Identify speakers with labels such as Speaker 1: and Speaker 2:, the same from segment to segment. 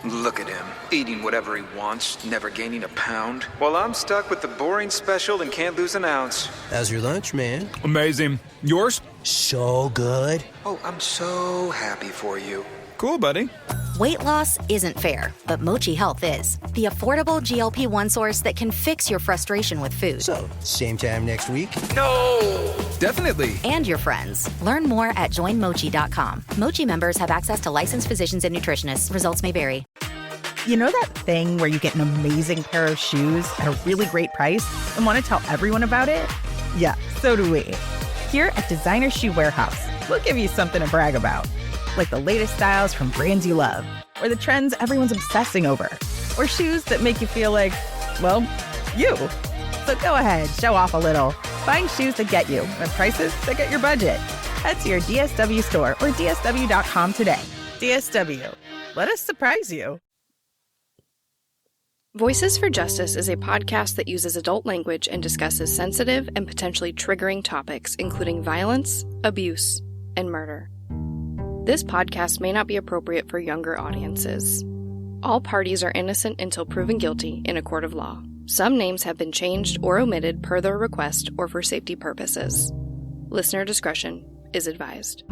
Speaker 1: Look at him, eating whatever he wants, never gaining a pound, while I'm stuck with the boring special and can't lose an ounce.
Speaker 2: How's your lunch, man?
Speaker 3: Amazing. Yours?
Speaker 2: So good.
Speaker 1: Oh, I'm so happy for you.
Speaker 3: Cool, buddy.
Speaker 4: Weight loss isn't fair, but Mochi Health is. The affordable GLP-1 source that can fix your frustration with food.
Speaker 2: So, same time next week?
Speaker 1: No!
Speaker 3: Definitely.
Speaker 4: And your friends. Learn more at joinmochi.com. Mochi members have access to licensed physicians and nutritionists. Results may vary.
Speaker 5: You know that thing where you get an amazing pair of shoes at a really great price and want to tell everyone about it? Yeah, so do we. Here at Designer Shoe Warehouse, we'll give you something to brag about. Like the latest styles from brands you love, or the trends everyone's obsessing over, or shoes that make you feel like, well, you. So go ahead, show off a little. Find shoes that get you at prices that get your budget. Head to your DSW store or DSW.com today. DSW, let us surprise you.
Speaker 6: Voices for Justice is a podcast that uses adult language and discusses sensitive and potentially triggering topics, including violence, abuse, and murder. This podcast may not be appropriate for younger audiences. All parties are innocent until proven guilty in a court of law. Some names have been changed or omitted per their request or for safety purposes. Listener discretion is advised.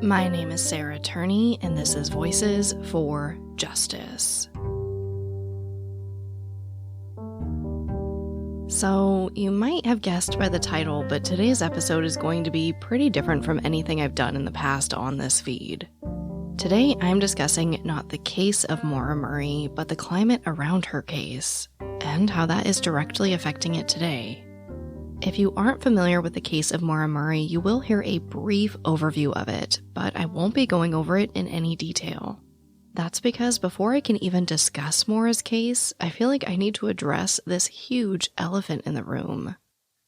Speaker 6: My name is Sarah Turney, and this is Voices for Justice. So, you might have guessed by the title, but today's episode is going to be pretty different from anything I've done in the past on this feed. Today, I'm discussing not the case of Maura Murray, but the climate around her case, and how that is directly affecting it today. If you aren't familiar with the case of Maura Murray, you will hear a brief overview of it, but I won't be going over it in any detail. That's because before I can even discuss Maura's case, I feel like I need to address this huge elephant in the room.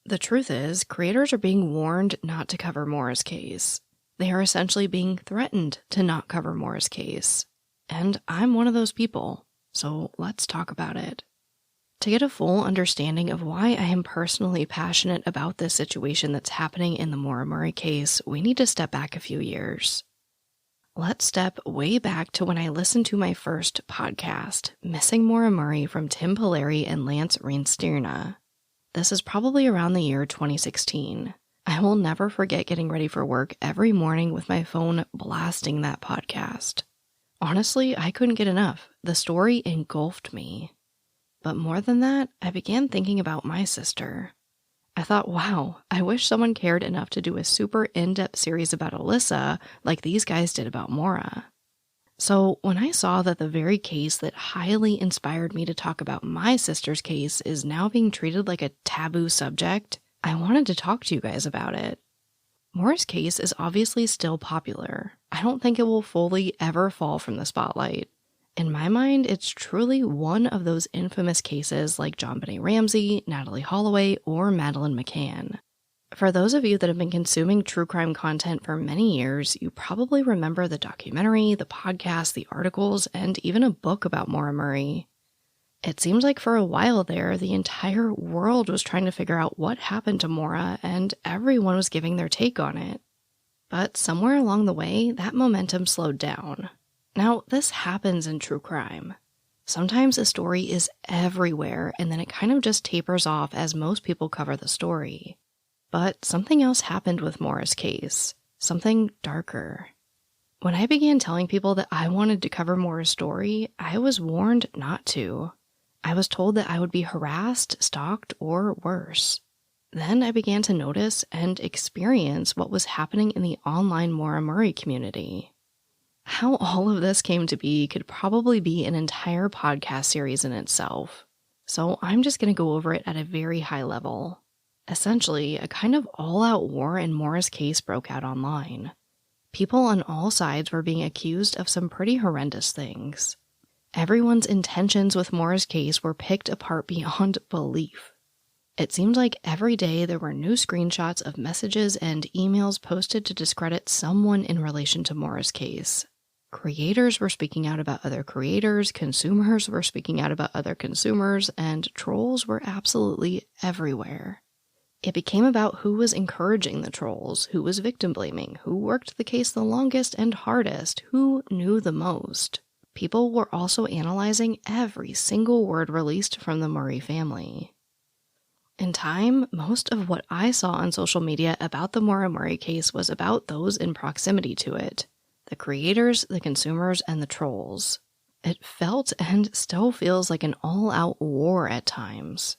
Speaker 6: The truth is, creators are being warned not to cover Maura's case. They are essentially being threatened to not cover Maura's case. And I'm one of those people, so let's talk about it. To get a full understanding of why I am personally passionate about this situation that's happening in the Maura Murray case, we need to step back a few years. Let's step way back to when I listened to my first podcast, Missing Maura Murray from Tim Polari and Lance Reinstierna. This is probably around the year 2016. I will never forget getting ready for work every morning with my phone blasting that podcast. Honestly, I couldn't get enough. The story engulfed me. But more than that, I began thinking about my sister. I thought, wow, I wish someone cared enough to do a super in-depth series about Alyssa like these guys did about Maura. So when I saw that the very case that highly inspired me to talk about my sister's case is now being treated like a taboo subject, I wanted to talk to you guys about it. Maura's case is obviously still popular. I don't think it will fully ever fall from the spotlight. In my mind, it's truly one of those infamous cases like JonBenet Ramsey, Natalie Holloway, or Madeleine McCann. For those of you that have been consuming true crime content for many years, you probably remember the documentary, the podcast, the articles, and even a book about Maura Murray. It seems like for a while there, the entire world was trying to figure out what happened to Maura, and everyone was giving their take on it. But somewhere along the way, that momentum slowed down. Now, this happens in true crime. Sometimes a story is everywhere, and then it kind of just tapers off as most people cover the story. But something else happened with Maura's case. Something darker. When I began telling people that I wanted to cover Maura's story, I was warned not to. I was told that I would be harassed, stalked, or worse. Then I began to notice and experience what was happening in the online Maura Murray community. How all of this came to be could probably be an entire podcast series in itself. So I'm just going to go over it at a very high level. Essentially, a kind of all-out war in Maura's case broke out online. People on all sides were being accused of some pretty horrendous things. Everyone's intentions with Maura's case were picked apart beyond belief. It seemed like every day there were new screenshots of messages and emails posted to discredit someone in relation to Maura's case. Creators were speaking out about other creators, consumers were speaking out about other consumers, and trolls were absolutely everywhere. It became about who was encouraging the trolls, who was victim blaming, who worked the case the longest and hardest, who knew the most. People were also analyzing every single word released from the Murray family. In time, most of what I saw on social media about the Maura Murray case was about those in proximity to it. The creators, the consumers, and the trolls. It felt and still feels like an all-out war at times.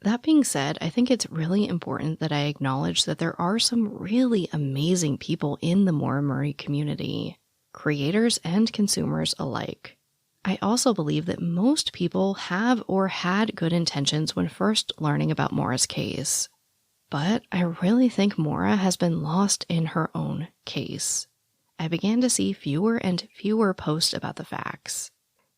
Speaker 6: That being said, I think it's really important that I acknowledge that there are some really amazing people in the Maura Murray community, creators and consumers alike. I also believe that most people have or had good intentions when first learning about Maura's case. But I really think Maura has been lost in her own case. I began to see fewer and fewer posts about the facts.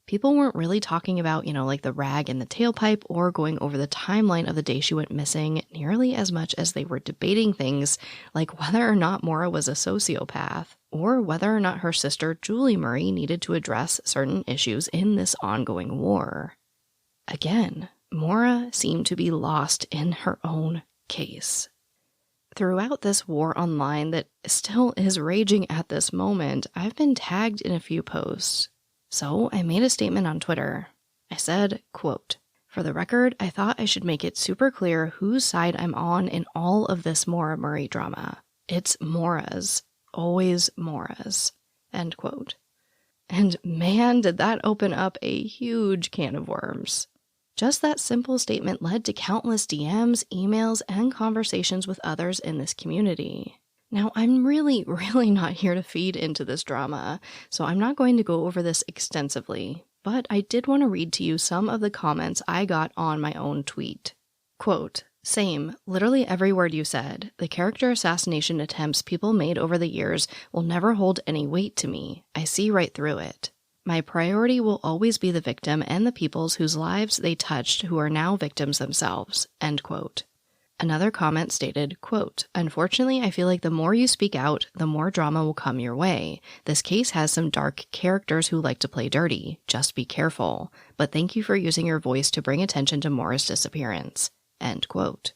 Speaker 6: People weren't really talking about, like the rag in the tailpipe or going over the timeline of the day she went missing nearly as much as they were debating things like whether or not Maura was a sociopath or whether or not her sister Julie Murray needed to address certain issues in this ongoing war. Again, Maura seemed to be lost in her own case. Throughout this war online that still is raging at this moment, I've been tagged in a few posts. So I made a statement on Twitter. I said, quote, "For the record, I thought I should make it super clear whose side I'm on in all of this Maura Murray drama. It's Maura's. Always Maura's." End quote. And man, did that open up a huge can of worms. Just that simple statement led to countless DMs, emails, and conversations with others in this community. Now, I'm really not here to feed into this drama, so I'm not going to go over this extensively, but I did want to read to you some of the comments I got on my own tweet. Quote, "Same, literally every word you said. The character assassination attempts people made over the years will never hold any weight to me. I see right through it. My priority will always be the victim and the peoples whose lives they touched who are now victims themselves." End quote. Another comment stated, quote, "Unfortunately, I feel like the more you speak out, the more drama will come your way. This case has some dark characters who like to play dirty. Just be careful. But thank you for using your voice to bring attention to Maura's disappearance." End quote.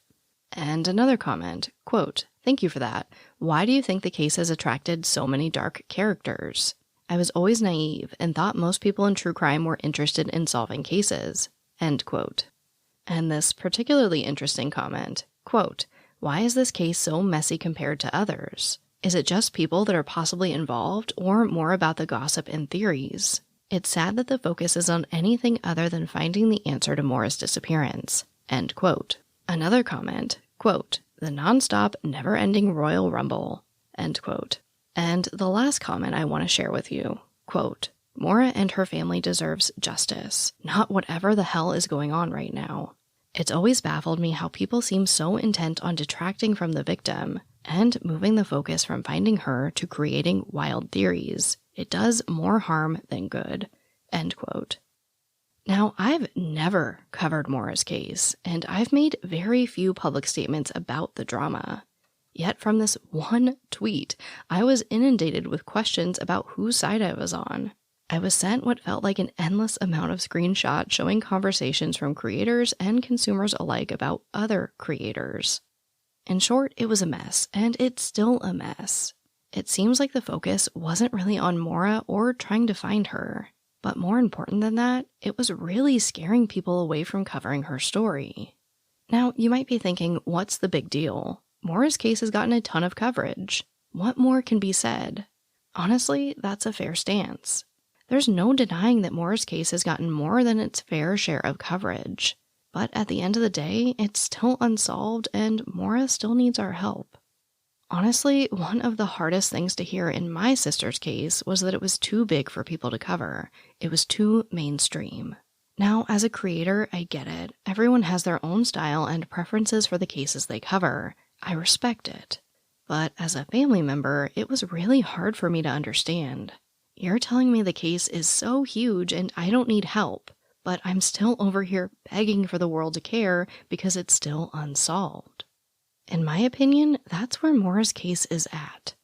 Speaker 6: And another comment, quote, "Thank you for that. Why do you think the case has attracted so many dark characters? I was always naive and thought most people in true crime were interested in solving cases." End quote. And this particularly interesting comment, quote, "Why is this case so messy compared to others? Is it just people that are possibly involved or more about the gossip and theories? It's sad that the focus is on anything other than finding the answer to Maura's disappearance." End quote. Another comment, quote, "The nonstop, never-ending Royal Rumble." End quote. And the last comment I want to share with you, quote, "Maura and her family deserves justice, not whatever the hell is going on right now. It's always baffled me how people seem so intent on detracting from the victim and moving the focus from finding her to creating wild theories. It does more harm than good." End quote. Now, I've never covered Maura's case, and I've made very few public statements about the drama. Yet from this one tweet, I was inundated with questions about whose side I was on. I was sent what felt like an endless amount of screenshots showing conversations from creators and consumers alike about other creators. In short, it was a mess, and it's still a mess. It seems like the focus wasn't really on Maura or trying to find her. But more important than that, it was really scaring people away from covering her story. Now, you might be thinking, what's the big deal? Maura's case has gotten a ton of coverage. What more can be said? Honestly, that's a fair stance. There's no denying that Maura's case has gotten more than its fair share of coverage. But at the end of the day, it's still unsolved and Maura still needs our help. Honestly, one of the hardest things to hear in my sister's case was that it was too big for people to cover. It was too mainstream. Now, as a creator, I get it. Everyone has their own style and preferences for the cases they cover. I respect it. But as a family member, it was really hard for me to understand. You're telling me the case is so huge and I don't need help, but I'm still over here begging for the world to care because it's still unsolved. In my opinion, that's where Maura's case is at.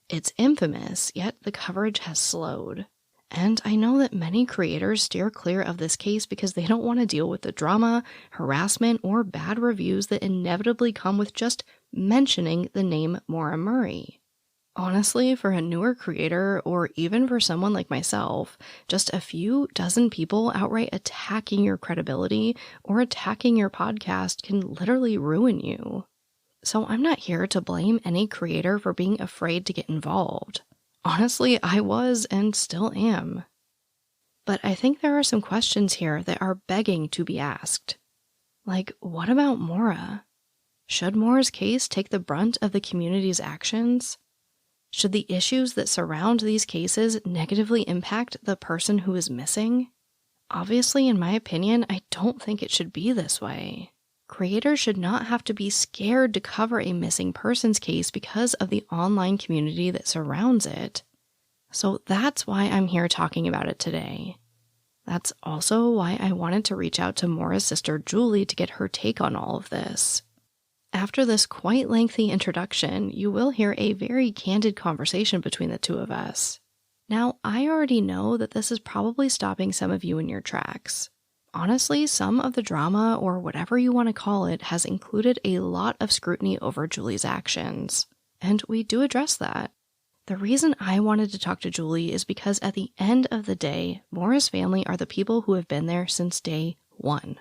Speaker 6: It's infamous, yet the coverage has slowed. And I know that many creators steer clear of this case because they don't want to deal with the drama, harassment, or bad reviews that inevitably come with just mentioning the name Maura Murray. Honestly, for a newer creator, or even for someone like myself, just a few dozen people outright attacking your credibility or attacking your podcast can literally ruin you. So I'm not here to blame any creator for being afraid to get involved. Honestly, I was and still am. But I think there are some questions here that are begging to be asked. Like, what about Maura? Should Maura's case take the brunt of the community's actions? Should the issues that surround these cases negatively impact the person who is missing? Obviously, in my opinion, I don't think it should be this way. Creators should not have to be scared to cover a missing persons case because of the online community that surrounds it. So that's why I'm here talking about it today. That's also why I wanted to reach out to Maura's sister Julie to get her take on all of this. After this quite lengthy introduction, you will hear a very candid conversation between the two of us. Now, I already know that this is probably stopping some of you in your tracks. Honestly, some of the drama, or whatever you want to call it, has included a lot of scrutiny over Julie's actions. And we do address that. The reason I wanted to talk to Julie is because at the end of the day, Maura's family are the people who have been there since day one.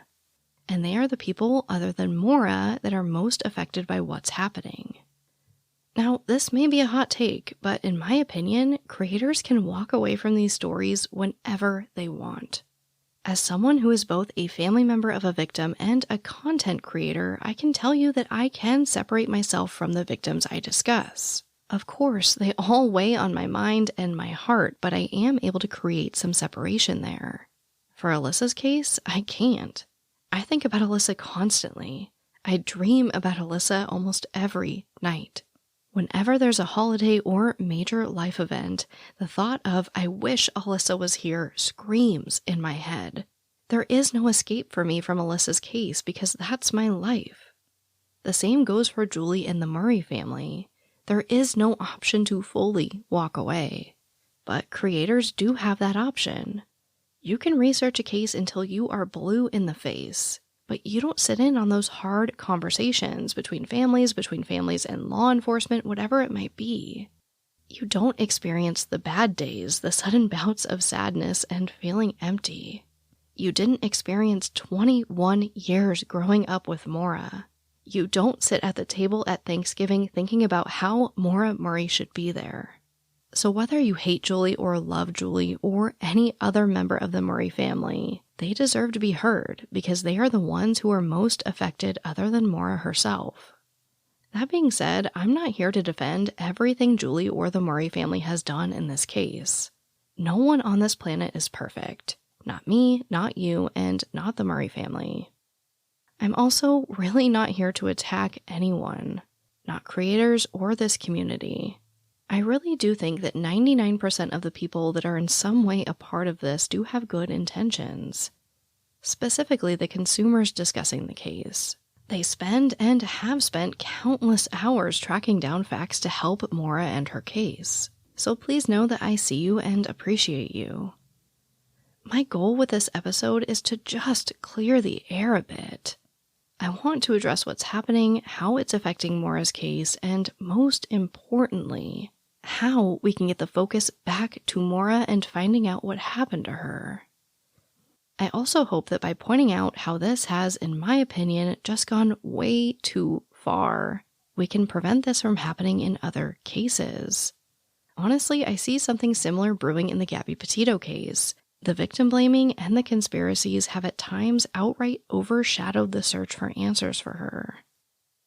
Speaker 6: And they are the people, other than Maura, that are most affected by what's happening. Now, this may be a hot take, but in my opinion, creators can walk away from these stories whenever they want. As someone who is both a family member of a victim and a content creator, I can tell you that I can separate myself from the victims I discuss. Of course, they all weigh on my mind and my heart, but I am able to create some separation there. For Alyssa's case, I can't. I think about Alyssa constantly. I dream about Alyssa almost every night. Whenever there's a holiday or major life event, the thought of "I wish Alyssa was here" screams in my head. There is no escape for me from Alyssa's case because that's my life. The same goes for Julie and the Murray family. There is no option to fully walk away. But creators do have that option. You can research a case until you are blue in the face, but you don't sit in on those hard conversations between families and law enforcement, whatever it might be. You don't experience the bad days, the sudden bouts of sadness and feeling empty. You didn't experience 21 years growing up with Maura. You don't sit at the table at Thanksgiving thinking about how Maura Murray should be there. So whether you hate Julie or love Julie or any other member of the Murray family, they deserve to be heard because they are the ones who are most affected other than Maura herself. That being said, I'm not here to defend everything Julie or the Murray family has done in this case. No one on this planet is perfect. Not me, not you, and not the Murray family. I'm also really not here to attack anyone, not creators or this community. I really do think that 99% of the people that are in some way a part of this do have good intentions. Specifically, the consumers discussing the case. They spend and have spent countless hours tracking down facts to help Maura and her case. So please know that I see you and appreciate you. My goal with this episode is to just clear the air a bit. I want to address what's happening, how it's affecting Maura's case, and most importantly, how we can get the focus back to Maura and finding out what happened to her. I also hope that by pointing out how this has, in my opinion, just gone way too far, we can prevent this from happening in other cases. Honestly, I see something similar brewing in the Gabby Petito case. The victim blaming and the conspiracies have at times outright overshadowed the search for answers for her.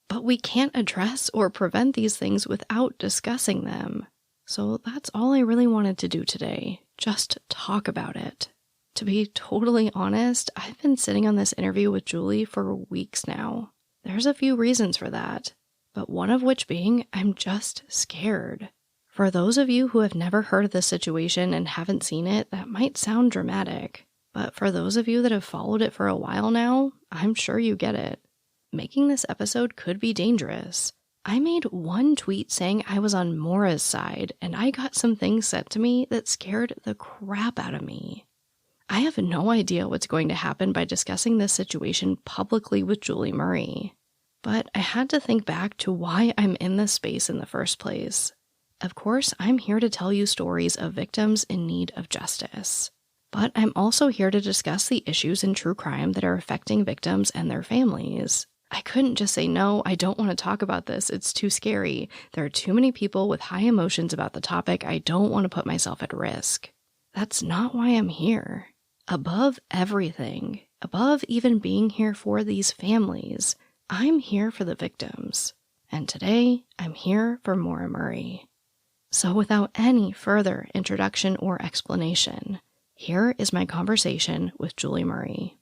Speaker 6: But we can't address or prevent these things without discussing them. So that's all I really wanted to do today, just talk about it. To be totally honest, I've been sitting on this interview with Julie for weeks now. There's a few reasons for that, but one of which being I'm just scared. For those of you who have never heard of this situation and haven't seen it, that might sound dramatic. But for those of you that have followed it for a while now, I'm sure you get it. Making this episode could be dangerous. I made one tweet saying I was on Maura's side, and I got some things said to me that scared the crap out of me. I have no idea what's going to happen by discussing this situation publicly with Julie Murray. But I had to think back to why I'm in this space in the first place. Of course, I'm here to tell you stories of victims in need of justice. But I'm also here to discuss the issues in true crime that are affecting victims and their families. I couldn't just say, no, I don't want to talk about this. It's too scary. There are too many people with high emotions about the topic. I don't want to put myself at risk. That's not why I'm here. Above everything, above even being here for these families, I'm here for the victims. And today, I'm here for Maura Murray. So without any further introduction or explanation, here is my conversation with Julie Murray.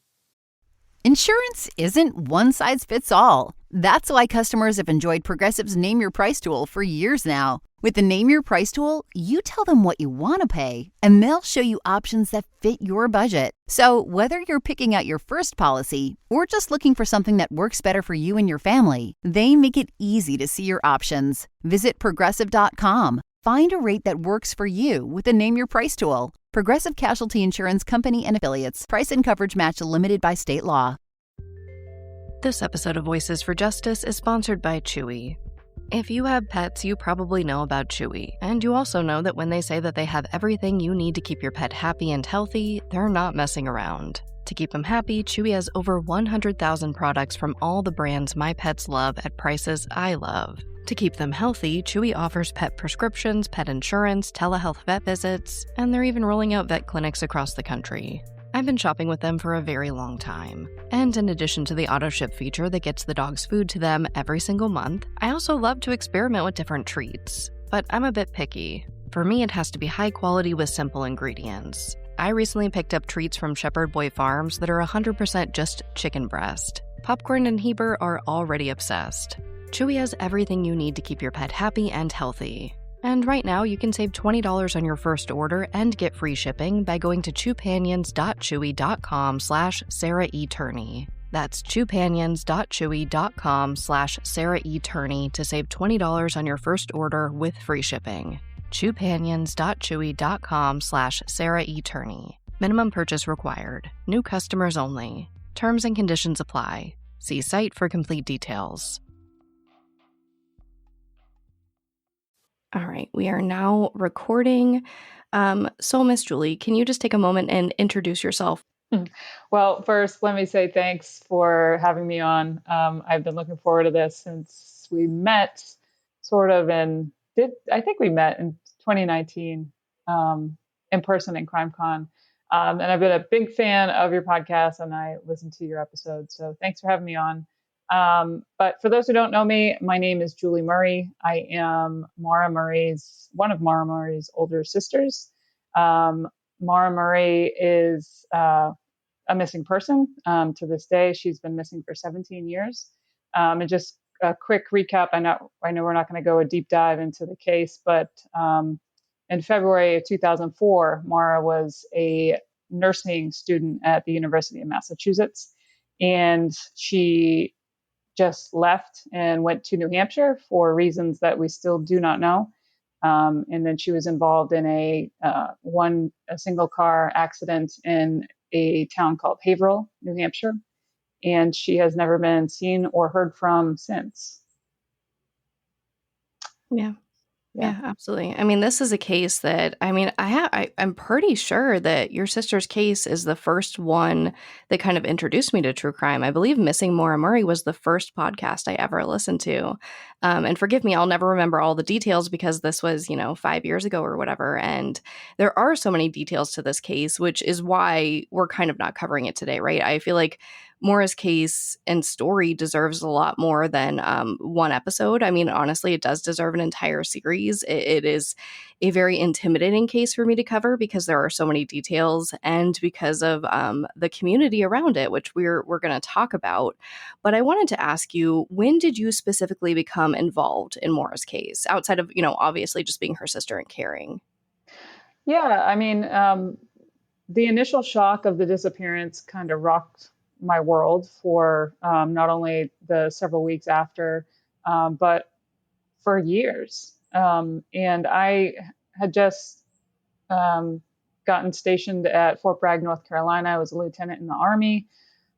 Speaker 7: Insurance isn't one size fits all. That's why customers have enjoyed Progressive's Name Your Price tool for years now. With the Name Your Price tool, you tell them what you want to pay, and they'll show you options that fit your budget. So whether you're picking out your first policy or just looking for something that works better for you and your family, they make it easy to see your options. Visit Progressive.com. Find a rate that works for you with the Name Your Price tool. Progressive Casualty Insurance Company and Affiliates. Price and coverage match limited by state law.
Speaker 6: This episode of Voices for Justice is sponsored by Chewy. If you have pets, you probably know about Chewy, and you also know that when they say that they have everything you need to keep your pet happy and healthy, they're not messing around. To keep them happy, Chewy has over 100,000 products from all the brands my pets love at prices I love. To keep them healthy, Chewy offers pet prescriptions, pet insurance, telehealth vet visits, and they're even rolling out vet clinics across the country. I've been shopping with them for a very long time. And in addition to the auto-ship feature that gets the dog's food to them every single month, I also love to experiment with different treats. But I'm a bit picky. For me, it has to be high quality with simple ingredients. I recently picked up treats from Shepherd Boy Farms that are 100% just chicken breast. Popcorn and Heber are already obsessed. Chewy has everything you need to keep your pet happy and healthy. And right now, you can save $20 on your first order and get free shipping by going to chewpanions.chewy.com/SarahETurney. That's chewpanions.chewy.com/SarahETurney to save $20 on your first order with free shipping. chewpanions.chewy.com/SarahETurney. Minimum purchase required. New customers only. Terms and conditions apply. See site for complete details. All right, we are now recording. So, Miss Julie, can you just take a moment and introduce yourself?
Speaker 8: Well, first, let me say thanks for having me on. I've been looking forward to this since we met I think we met in 2019 in person in CrimeCon. And I've been a big fan of your podcast and I listened to your episodes. So thanks for having me on. But for those who don't know me, my name is Julie Murray. I am one of Maura Murray's older sisters. Maura Murray is a missing person to this day. She's been missing for 17 years. And just a quick recap. I know we're not going to go a deep dive into the case, but in February of 2004, Maura was a nursing student at the University of Massachusetts, and she just left and went to New Hampshire for reasons that we still do not know. And then she was involved in a single car accident in a town called Haverhill, New Hampshire. And she has never been seen or heard from since.
Speaker 6: Yeah, absolutely. I mean, this is a case that, I'm pretty sure that your sister's case is the first one that kind of introduced me to true crime. I believe Missing Maura Murray was the first podcast I ever listened to. And forgive me, I'll never remember all the details because this was, 5 years ago or whatever. And there are so many details to this case, which is why we're kind of not covering it today, right? I feel like Maura's case and story deserves a lot more than one episode. I mean, honestly, it does deserve an entire series. It is a very intimidating case for me to cover because there are so many details and because of the community around it, which we're going to talk about. But I wanted to ask you, when did you specifically become involved in Maura's case, outside of, obviously just being her sister and caring?
Speaker 8: Yeah, I mean, the initial shock of the disappearance kind of rocked my world for not only the several weeks after, but for years. And I had just gotten stationed at Fort Bragg, North Carolina. I was a lieutenant in the Army.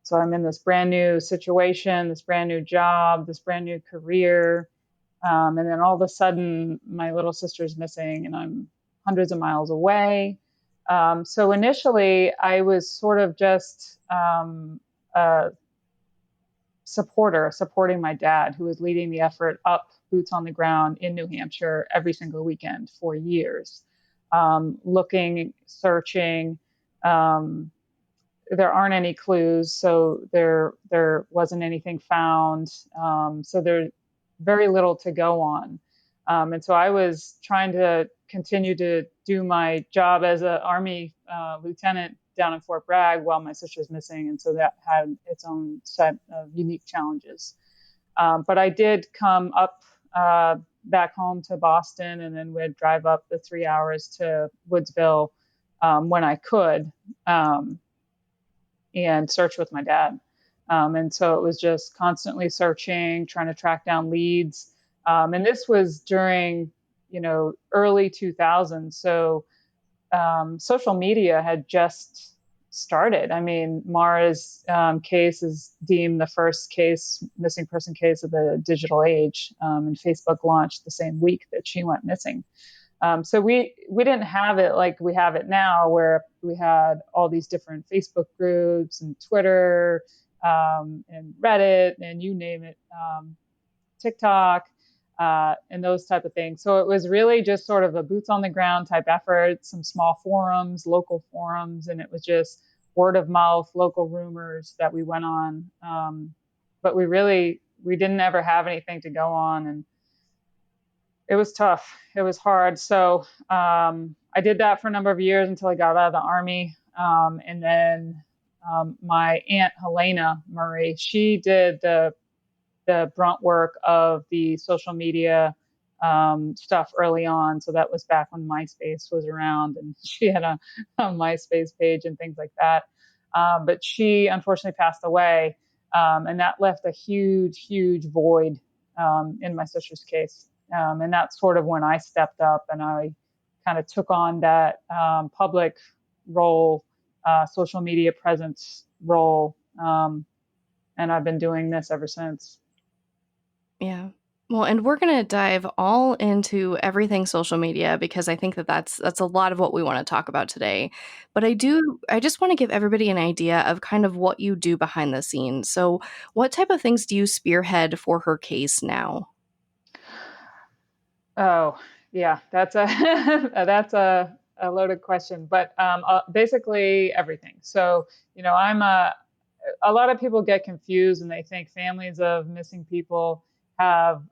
Speaker 8: So I'm in this brand new situation, this brand new job, this brand new career. And then all of a sudden, my little sister's missing, and I'm hundreds of miles away. So initially, I was sort of just a supporting my dad, who was leading the effort up, boots on the ground in New Hampshire every single weekend for years, looking, searching. There aren't any clues, so there wasn't anything found. So there's very little to go on. And so I was trying to continue to do my job as an Army lieutenant down in Fort Bragg while my sister's missing. And so that had its own set of unique challenges. But I did come up back home to Boston, and then we'd drive up the 3 hours to Woodsville when I could, and search with my dad. And so it was just constantly searching, trying to track down leads. And this was during, early 2000s. So social media had just started. I mean, Maura's case is deemed the first missing person case of the digital age. And Facebook launched the same week that she went missing. So we didn't have it like we have it now, where we had all these different Facebook groups and Twitter and Reddit and you name it, TikTok, and those type of things. So it was really just sort of a boots on the ground type effort, some small forums, local forums, and it was just word of mouth, local rumors that we went on. But we didn't ever have anything to go on, and it was tough. It was hard. So I did that for a number of years until I got out of the Army. And then my aunt, Helena Murray, she did the brunt work of the social media stuff early on. So that was back when MySpace was around, and she had a MySpace page and things like that. But she unfortunately passed away. And that left a huge, huge void in my sister's case. And that's sort of when I stepped up and I kind of took on that public role, social media presence role. And I've been doing this ever since.
Speaker 6: Yeah. Well, and we're going to dive all into everything social media, because I think that's a lot of what we want to talk about today. But I just want to give everybody an idea of kind of what you do behind the scenes. So what type of things do you spearhead for her case now?
Speaker 8: Oh, yeah, that's a loaded question, but basically everything. So, I'm a lot of people get confused and they think families of missing people have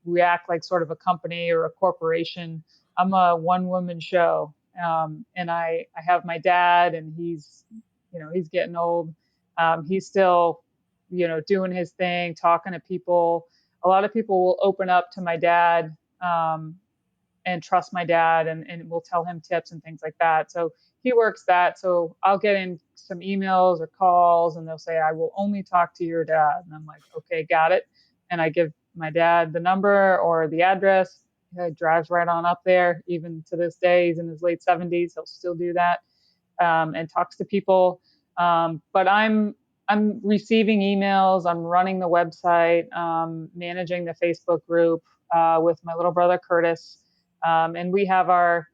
Speaker 8: we act like sort of a company or a corporation. I'm a one-woman show, and I have my dad, and he's getting old. He's still doing his thing, talking to people. A lot of people will open up to my dad and trust my dad, and will tell him tips and things like that. So he works that. So I'll get in some emails or calls, and they'll say, I will only talk to your dad. And I'm like, okay, got it. And I give my dad the number or the address. He drives right on up there. Even to this day, he's in his late 70s. He'll still do that and talks to people. But I'm receiving emails. I'm running the website, managing the Facebook group with my little brother, Curtis. And we have our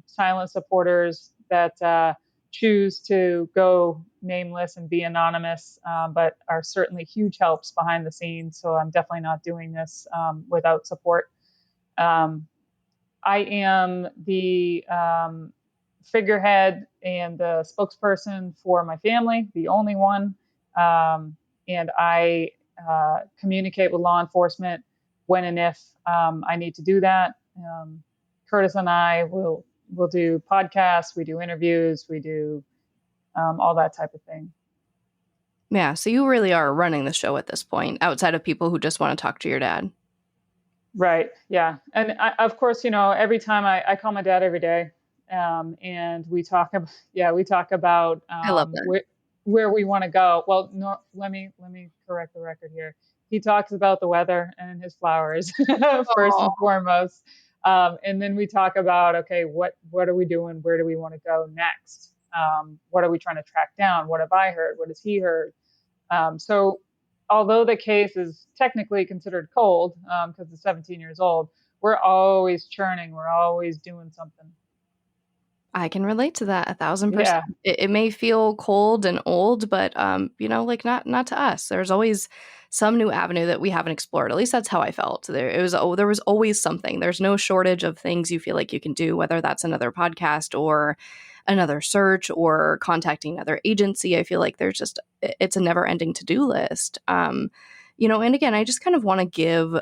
Speaker 8: silent supporters that choose to go nameless and be anonymous, but are certainly huge helps behind the scenes. So I'm definitely not doing this without support. I am the figurehead and the spokesperson for my family, the only one. And I communicate with law enforcement when and if I need to do that. Curtis and I will do podcasts, we do interviews, we do all that type of thing.
Speaker 6: Yeah, so you really are running the show at this point, outside of people who just want to talk to your dad.
Speaker 8: Right. Yeah. And of course, every time I call my dad every day, and we talk about
Speaker 6: I love that.
Speaker 8: Where we want to go. Well, no, let me correct the record here. He talks about the weather and his flowers first and foremost. And then we talk about, okay, what are we doing? Where do we want to go next? What are we trying to track down? What have I heard? What has he heard? So although the case is technically considered cold because it's 17 years old, we're always churning. We're always doing something.
Speaker 6: I can relate to that 1,000%.
Speaker 8: Yeah.
Speaker 6: It may feel cold and old, but like not to us. There's always some new avenue that we haven't explored. At least that's how I felt. There was always something. There's no shortage of things you feel like you can do, whether that's another podcast or another search or contacting another agency. I feel like it's a never ending to-do list. And again, I just kind of want to give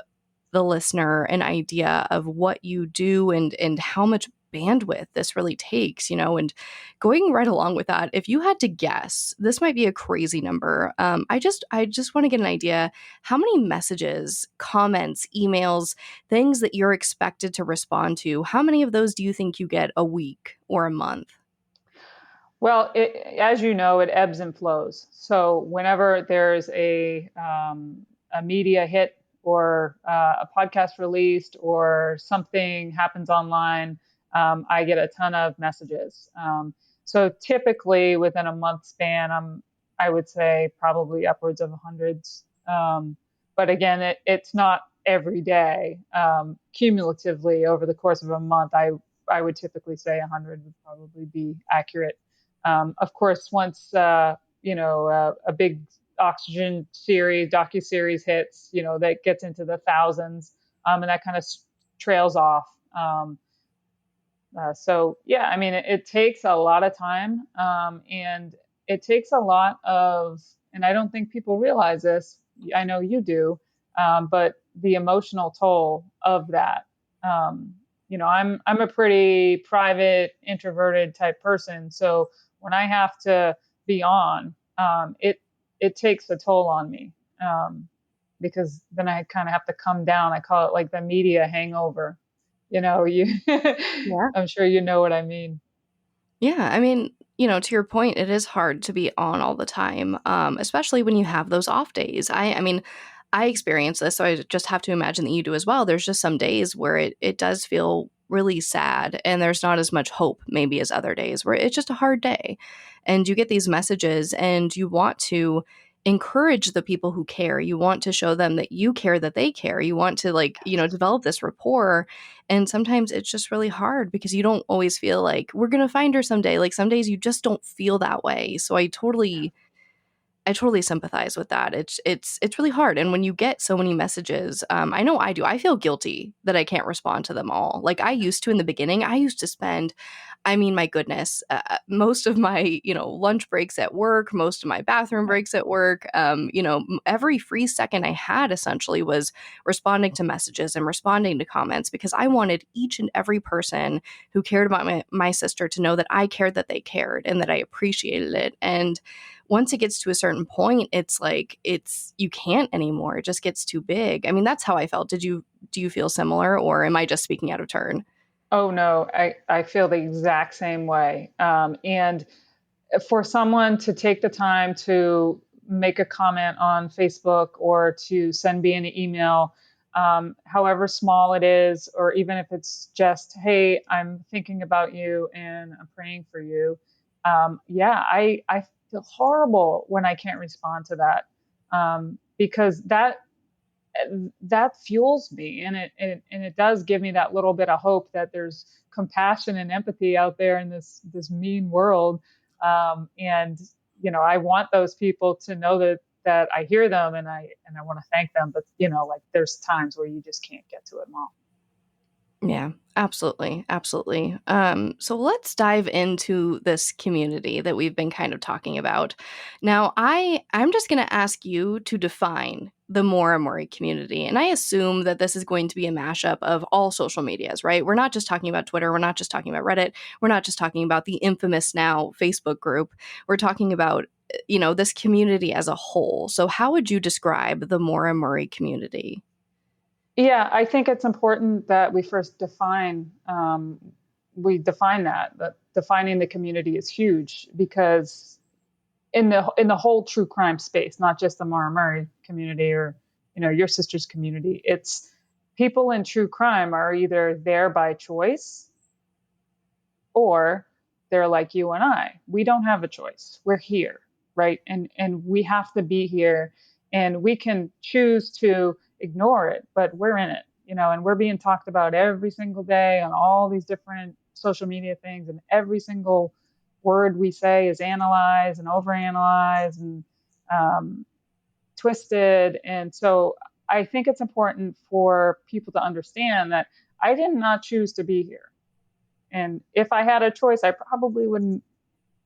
Speaker 6: the listener an idea of what you do and how much bandwidth this really takes, and going right along with that, if you had to guess, this might be a crazy number. I just want to get an idea how many messages, comments, emails, things that you're expected to respond to, how many of those do you think you get a week or a month?
Speaker 8: Well, as you know, it ebbs and flows. So whenever there's a media hit or a podcast released or something happens online, I get a ton of messages. So typically within a month span, I would say probably upwards of hundreds. But again, it's not every day. Cumulatively over the course of a month, I would typically say 100 would probably be accurate. Of course, once a big Oxygen series, docuseries hits, that gets into the thousands, and that kind of trails off. So yeah, I mean, it takes a lot of time, and it takes a lot of, and I don't think people realize this. I know you do, but the emotional toll of that. I'm a pretty private, introverted type person, so when I have to be on, it takes a toll on me, because then I kind of have to come down. I call it like the media hangover.
Speaker 6: Yeah.
Speaker 8: I'm sure you know what I mean.
Speaker 6: Yeah, I mean, to your point, it is hard to be on all the time, especially when you have those off days. I mean, I experience this, so I just have to imagine that you do as well. There's just some days where it does feel really sad and there's not as much hope maybe as other days where it's just a hard day. And you get these messages and you want to encourage the people who care. You want to show them that you care, that they care. You want to develop this rapport. And sometimes it's just really hard because you don't always feel like we're going to find her someday. Like some days you just don't feel that way. So I totally sympathize with that. It's really hard. And when you get so many messages, I know I do. I feel guilty that I can't respond to them all. Like I used to in the beginning. I used to spend, I mean, my goodness, most of my lunch breaks at work, most of my bathroom breaks at work. Every free second I had essentially was responding to messages and responding to comments because I wanted each and every person who cared about my sister to know that I cared, that they cared, and that I appreciated it. And once it gets to a certain point, it's like you can't anymore. It just gets too big. I mean, that's how I felt. Do you feel similar, or am I just speaking out of turn?
Speaker 8: Oh no, I feel the exact same way. And for someone to take the time to make a comment on Facebook or to send me an email, however small it is, or even if it's just, hey, I'm thinking about you and I'm praying for you. I feel horrible when I can't respond to that, because that fuels me, and it does give me that little bit of hope that there's compassion and empathy out there in this mean world. And I want those people to know that I hear them and I want to thank them. But there's times where you just can't get to it all.
Speaker 6: Yeah, absolutely. Absolutely. So let's dive into this community that we've been kind of talking about. Now, I'm just going to ask you to define the Maura Murray community. And I assume that this is going to be a mashup of all social medias, right? We're not just talking about Twitter. We're not just talking about Reddit. We're not just talking about the infamous now Facebook group. We're talking about, this community as a whole. So how would you describe the Maura Murray community?
Speaker 8: Yeah, I think it's important that we first define that defining the community is huge, because in the whole true crime space, not just the Maura Murray community or your sister's community, it's people in true crime are either there by choice or they're like you and I. We don't have a choice. We're here, right? And we have to be here And we can choose to ignore it, but we're in it, and we're being talked about every single day on all these different social media things. And every single word we say is analyzed and overanalyzed and twisted. And so I think it's important for people to understand that I did not choose to be here. And if I had a choice, I probably wouldn't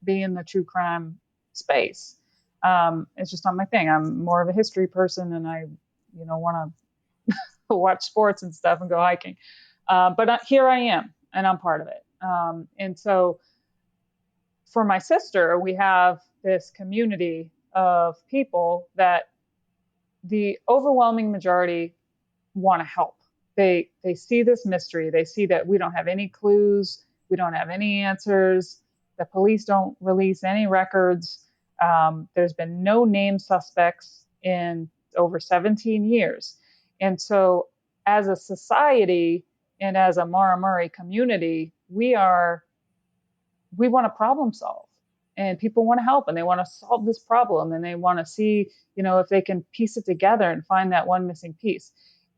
Speaker 8: be in the true crime space. It's just not my thing. I'm more of a history person, and I, want to watch sports and stuff and go hiking. But here I am, and I'm part of it. And so for my sister, we have this community of people that the overwhelming majority want to help. They see this mystery. They see that we don't have any clues. We don't have any answers. The police don't release any records. There's been no named suspects in over 17 years. And so as a society and as a Maura Murray community, we want to problem solve. And people want to help, and they want to solve this problem, and they want to see, if they can piece it together and find that one missing piece.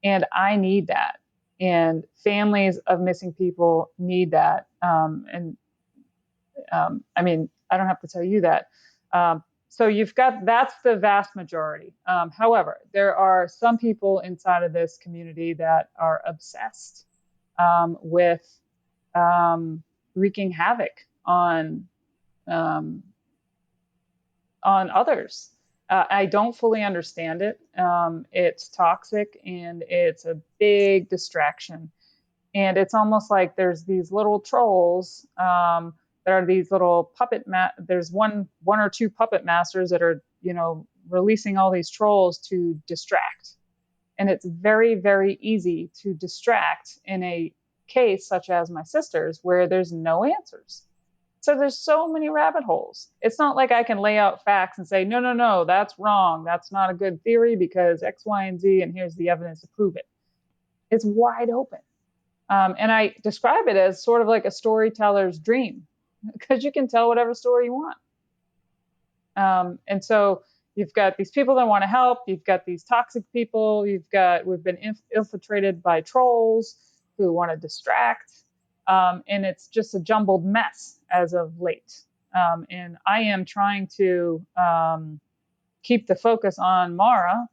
Speaker 8: And I need that. And families of missing people need that. I mean, I don't have to tell you that. So that's the vast majority. However, there are some people inside of this community that are obsessed with wreaking havoc on others. I don't fully understand it. It's toxic, and it's a big distraction. And it's almost like there's these little trolls that are these little there's one or two puppet masters that are, releasing all these trolls to distract. And it's very, very easy to distract in a case such as my sister's, where there's no answers. So there's so many rabbit holes. It's not like I can lay out facts and say, no, that's wrong. That's not a good theory because X, Y, and Z, and here's the evidence to prove it. It's wide open. And I describe it as sort of like a storyteller's dream, because you can tell whatever story you want. And so you've got these people that want to help. You've got these toxic people. We've been infiltrated by trolls who want to distract. And it's just a jumbled mess as of late. And I am trying to keep the focus on Maura,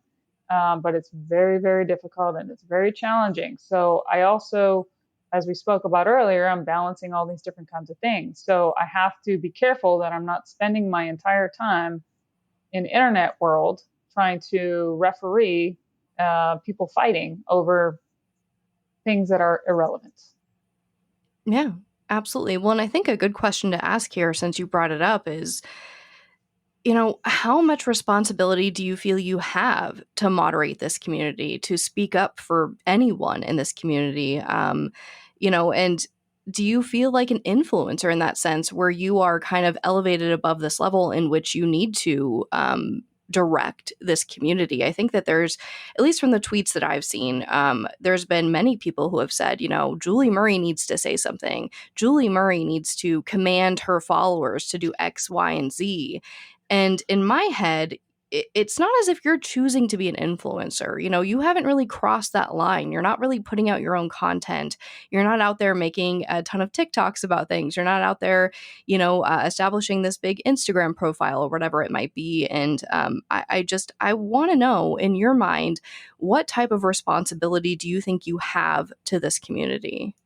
Speaker 8: but it's very, very difficult, and it's very challenging. So I also, as we spoke about earlier, I'm balancing all these different kinds of things. So I have to be careful that I'm not spending my entire time in internet world trying to referee people fighting over things that are irrelevant.
Speaker 6: Yeah, absolutely. Well, and I think a good question to ask here, since you brought it up, is, how much responsibility do you feel you have to moderate this community, to speak up for anyone in this community? And do you feel like an influencer in that sense, where you are kind of elevated above this level in which you need to direct this community? I think that there's, at least from the tweets that I've seen, there's been many people who have said, Julie Murray needs to say something. Julie Murray needs to command her followers to do X, Y, and Z. And in my head, it's not as if you're choosing to be an influencer. You haven't really crossed that line. You're not really putting out your own content. You're not out there making a ton of TikToks about things. You're not out there, establishing this big Instagram profile or whatever it might be. And I want to know, in your mind, what type of responsibility do you think you have to this community?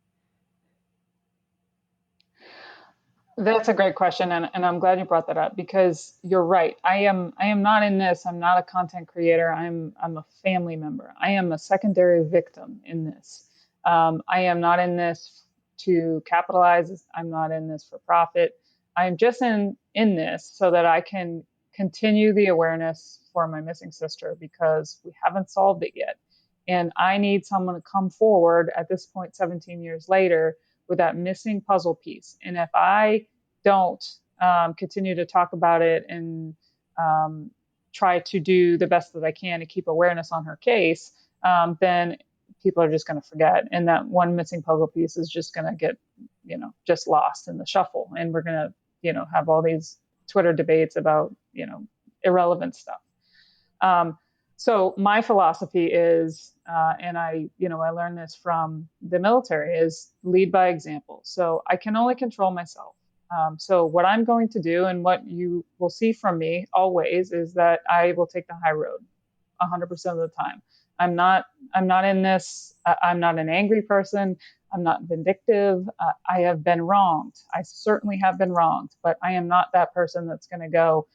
Speaker 8: That's a great question, and I'm glad you brought that up, because you're right. I am not in this. I'm not a content creator. I'm a family member. I am a secondary victim in this. I am not in this to capitalize. I'm not in this for profit. I'm just in this so that I can continue the awareness for my missing sister, because we haven't solved it yet. And I need someone to come forward at this point, 17 years later, with that missing puzzle piece. And if I don't continue to talk about it and try to do the best that I can to keep awareness on her case, then people are just going to forget. And that one missing puzzle piece is just going to get, just lost in the shuffle. And we're going to, have all these Twitter debates about, irrelevant stuff. So my philosophy is, and I learned this from the military, is lead by example. So I can only control myself. So what I'm going to do, and what you will see from me always, is that I will take the high road 100% of the time. I'm not in this. I'm not an angry person. I'm not vindictive. I have been wronged. I certainly have been wronged, but I am not that person that's going to go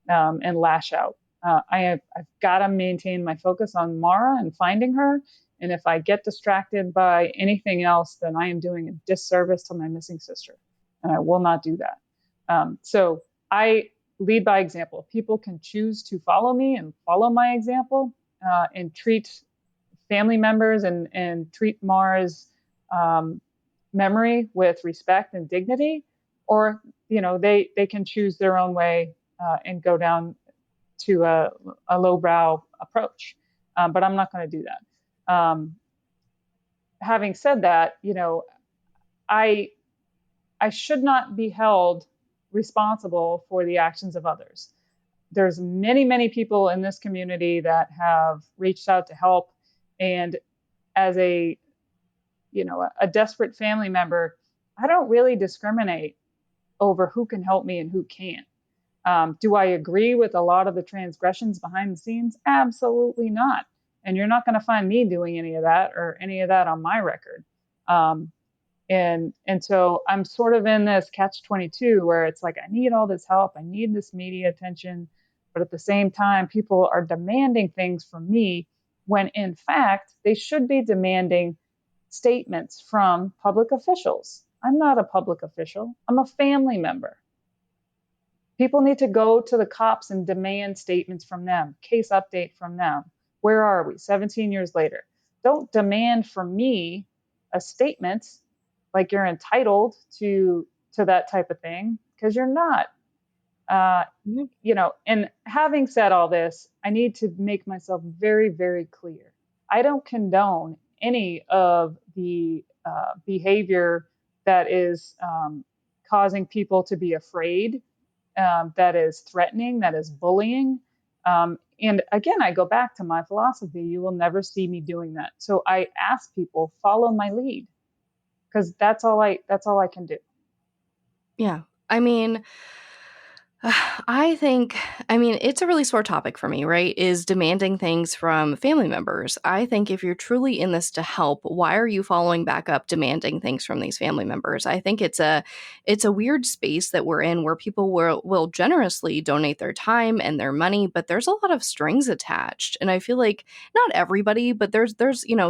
Speaker 8: and lash out. I've got to maintain my focus on Maura and finding her. And if I get distracted by anything else, then I am doing a disservice to my missing sister. And I will not do that. So I lead by example. People can choose to follow me and follow my example, and treat family members and treat Maura's memory with respect and dignity, or they can choose their own way and go down to a lowbrow approach. But I'm not going to do that. Having said that, I should not be held responsible for the actions of others. There's many, many people in this community that have reached out to help. And as a desperate family member, I don't really discriminate over who can help me and who can't. Do I agree with a lot of the transgressions behind the scenes? Absolutely not. And you're not going to find me doing any of that or any of that on my record. And so I'm sort of in this catch-22 where it's like, I need all this help. I need this media attention. But at the same time, people are demanding things from me when in fact, they should be demanding statements from public officials. I'm not a public official. I'm a family member. People need to go to the cops and demand statements from them, case update from them. Where are we 17 years later? Don't demand from me a statement like you're entitled to that type of thing, because you're not. And having said all this, I need to make myself very, very clear. I don't condone any of the behavior that is causing people to be afraid, that is threatening, that is bullying. And again, I go back to my philosophy. You will never see me doing that. So I ask people, follow my lead, because that's all I can do.
Speaker 6: Yeah. I mean, it's a really sore topic for me, right? Is demanding things from family members. I think if you're truly in this to help, why are you following back up demanding things from these family members? I think it's a weird space that we're in where people will generously donate their time and their money, but there's a lot of strings attached. And I feel like not everybody, but there's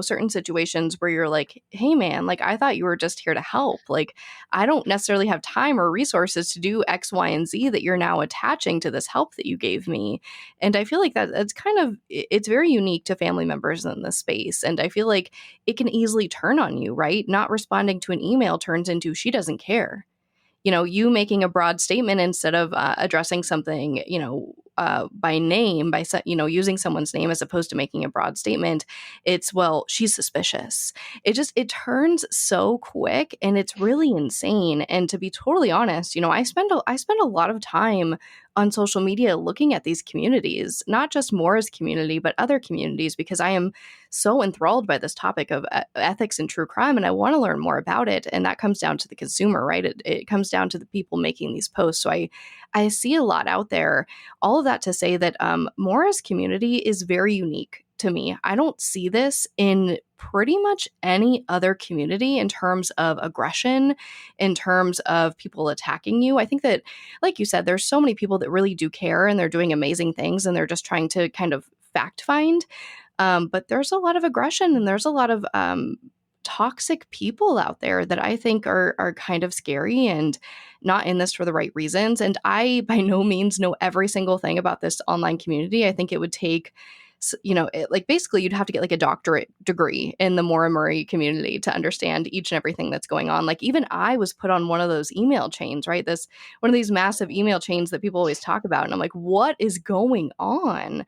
Speaker 6: certain situations where you're like, hey man, like I thought you were just here to help. Like I don't necessarily have time or resources to do X, Y, and Z that you're now attaching to this help that you gave me. And I feel like that's it's very unique to family members in this space. And I feel like it can easily turn on you, right? Not responding to an email turns into she doesn't care. You making a broad statement instead of addressing something, by name, by using someone's name as opposed to making a broad statement. It's, well, she's suspicious. It turns so quick, and it's really insane. And to be totally honest, I spend a lot of time on social media looking at these communities, not just Maura's community, but other communities, because I am so enthralled by this topic of ethics and true crime, and I want to learn more about it. And that comes down to the consumer, right? It comes down to the people making these posts. So I see a lot out there. All of that to say that Maura's community is very unique to me. I don't see this in pretty much any other community in terms of aggression, in terms of people attacking you. I think that, like you said, there's so many people that really do care and they're doing amazing things and they're just trying to kind of fact find. But there's a lot of aggression and there's a lot of toxic people out there that I think are kind of scary and not in this for the right reasons. And I by no means know every single thing about this online community. I think it would take, basically you'd have to get like a doctorate degree in the Maura Murray community to understand each and everything that's going on. Like even I was put on one of those email chains, right? One of these massive email chains that people always talk about. And I'm like, what is going on?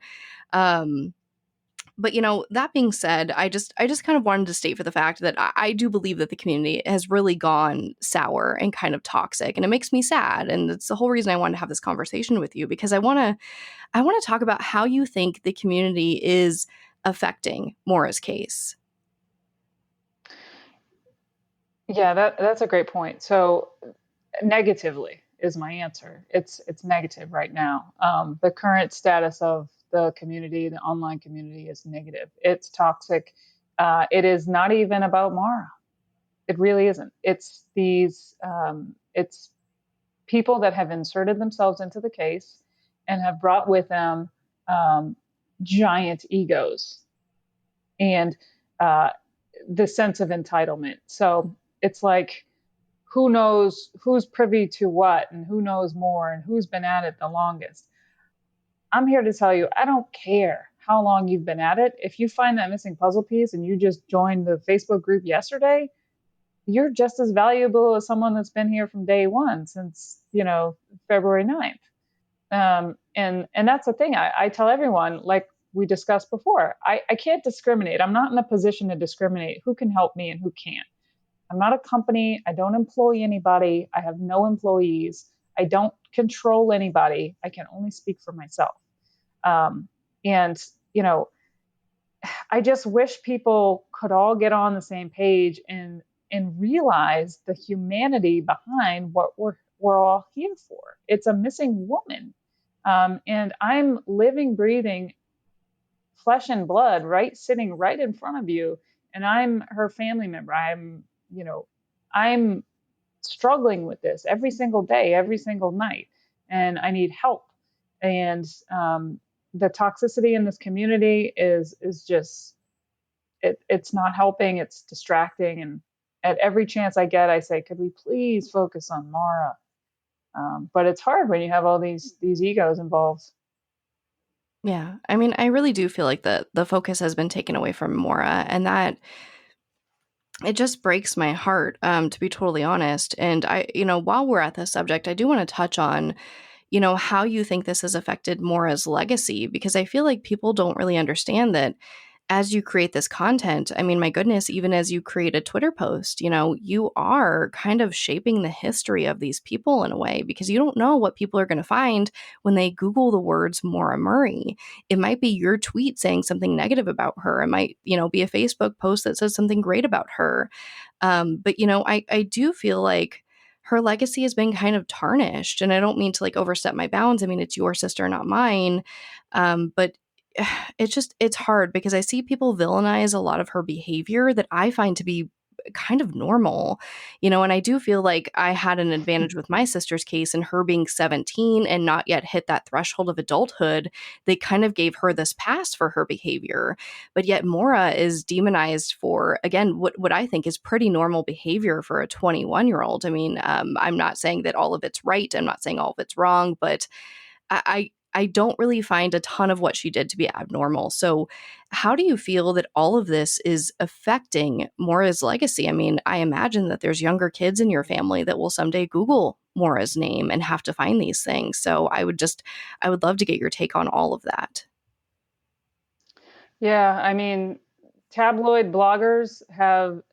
Speaker 6: But, that being said, I just kind of wanted to state for the fact that I do believe that the community has really gone sour and kind of toxic, and it makes me sad. And it's the whole reason I wanted to have this conversation with you, because I want to talk about how you think the community is affecting Maura's case.
Speaker 8: Yeah, that's a great point. So negatively is my answer. It's negative right now. The current status of the community, the online community, is negative. It's toxic. It is not even about Maura. It really isn't. It's it's people that have inserted themselves into the case and have brought with them giant egos and the sense of entitlement. So it's like, who knows who's privy to what and who knows more and who's been at it the longest. I'm here to tell you, I don't care how long you've been at it. If you find that missing puzzle piece and you just joined the Facebook group yesterday, you're just as valuable as someone that's been here from day one since, February 9th. And that's the thing. I tell everyone, like we discussed before, I can't discriminate. I'm not in a position to discriminate who can help me and who can't. I'm not a company. I don't employ anybody. I have no employees. I don't control anybody. I can only speak for myself. And, I just wish people could all get on the same page and realize the humanity behind what we're all here for. It's a missing woman. And I'm living, breathing flesh and blood, right, sitting right in front of you. And I'm her family member. I'm struggling with this every single day, every single night, and I need help. And the toxicity in this community is just, it's not helping. It's distracting. And at every chance I get, I say, could we please focus on Maura? But it's hard when you have all these egos involved.
Speaker 6: Yeah. I mean, I really do feel like the focus has been taken away from Maura, and that it just breaks my heart, to be totally honest. And while we're at this subject, I do want to touch on, how you think this has affected Maura's legacy, because I feel like people don't really understand that as you create this content, I mean, my goodness, even as you create a Twitter post, you are kind of shaping the history of these people in a way, because you don't know what people are going to find when they Google the words Maura Murray. It might be your tweet saying something negative about her. It might, be a Facebook post that says something great about her. But, I do feel like her legacy has been kind of tarnished, and I don't mean to overstep my bounds. I mean, it's your sister, not mine. But it's hard because I see people villainize a lot of her behavior that I find to be kind of normal, and I do feel like I had an advantage with my sister's case, and her being 17 and not yet hit that threshold of adulthood. They kind of gave her this pass for her behavior, but yet Maura is demonized for, again, what I think is pretty normal behavior for a 21-year-old. I mean, I'm not saying that all of it's right. I'm not saying all of it's wrong, but I don't really find a ton of what she did to be abnormal. So how do you feel that all of this is affecting Maura's legacy? I mean, I imagine that there's younger kids in your family that will someday Google Maura's name and have to find these things. So I would love to get your take on all of that.
Speaker 8: Yeah, I mean, tabloid bloggers have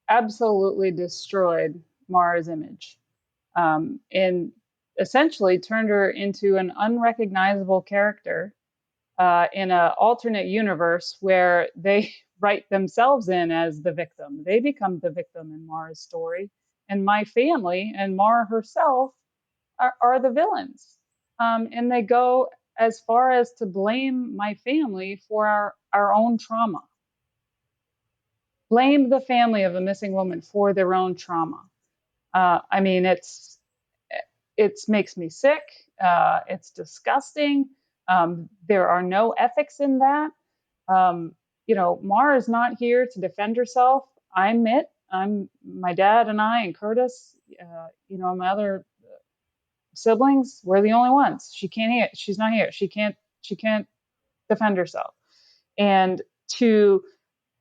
Speaker 8: absolutely destroyed Maura's image. And essentially turned her into an unrecognizable character in an alternate universe where they write themselves in as the victim. They become the victim in Maura's story. And my family and Maura herself are the villains. And they go as far as to blame my family for our own trauma. Blame the family of a missing woman for their own trauma. I mean, it makes me sick. It's disgusting. There are no ethics in that. Maura is not here to defend herself. I'm it. My dad and I and Curtis, my other siblings, we're the only ones. She's not here. She can't defend herself. And to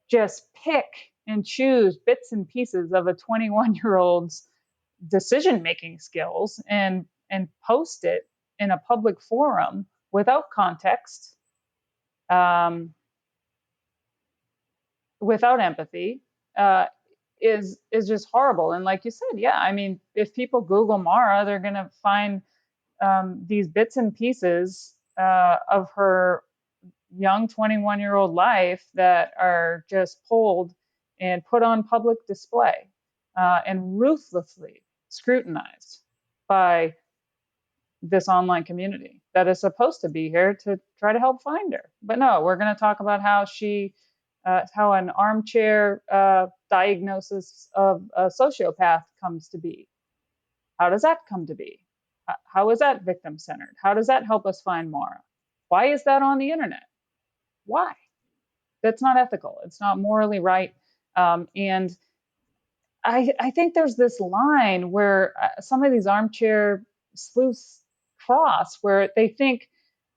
Speaker 8: just pick and choose bits and pieces of a 21-year-old's decision-making skills and post it in a public forum without context. without empathy is just horrible. And like you said, yeah, I mean, if people Google Maura, they're going to find these bits and pieces of her young 21-year-old life that are just pulled and put on public display and ruthlessly scrutinized by this online community that is supposed to be here to try to help find her. But no, we're going to talk about how how an armchair diagnosis of a sociopath comes to be. How does that come to be? How is that victim centered? How does that help us find Maura? Why is that on the internet? Why? That's not ethical. It's not morally right. And I think there's this line where some of these armchair sleuths cross where they think,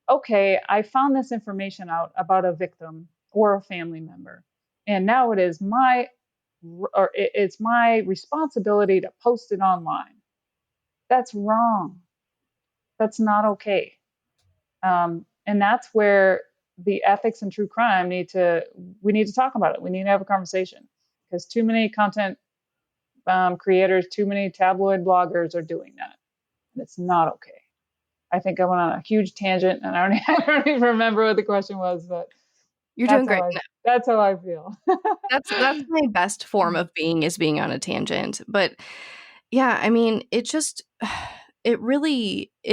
Speaker 8: okay, I found this information out about a victim or a family member, and now it's my responsibility to post it online. That's wrong. That's not okay. And that's where the ethics in true crime we need to talk about it. We need to have a conversation because too many content creators, too many tabloid bloggers are doing that. And it's not okay. I think I went on a huge tangent and I don't even remember what the question was, but
Speaker 6: You're doing great.
Speaker 8: That's how I feel.
Speaker 6: That's my best form of being on a tangent. But yeah, I mean, it's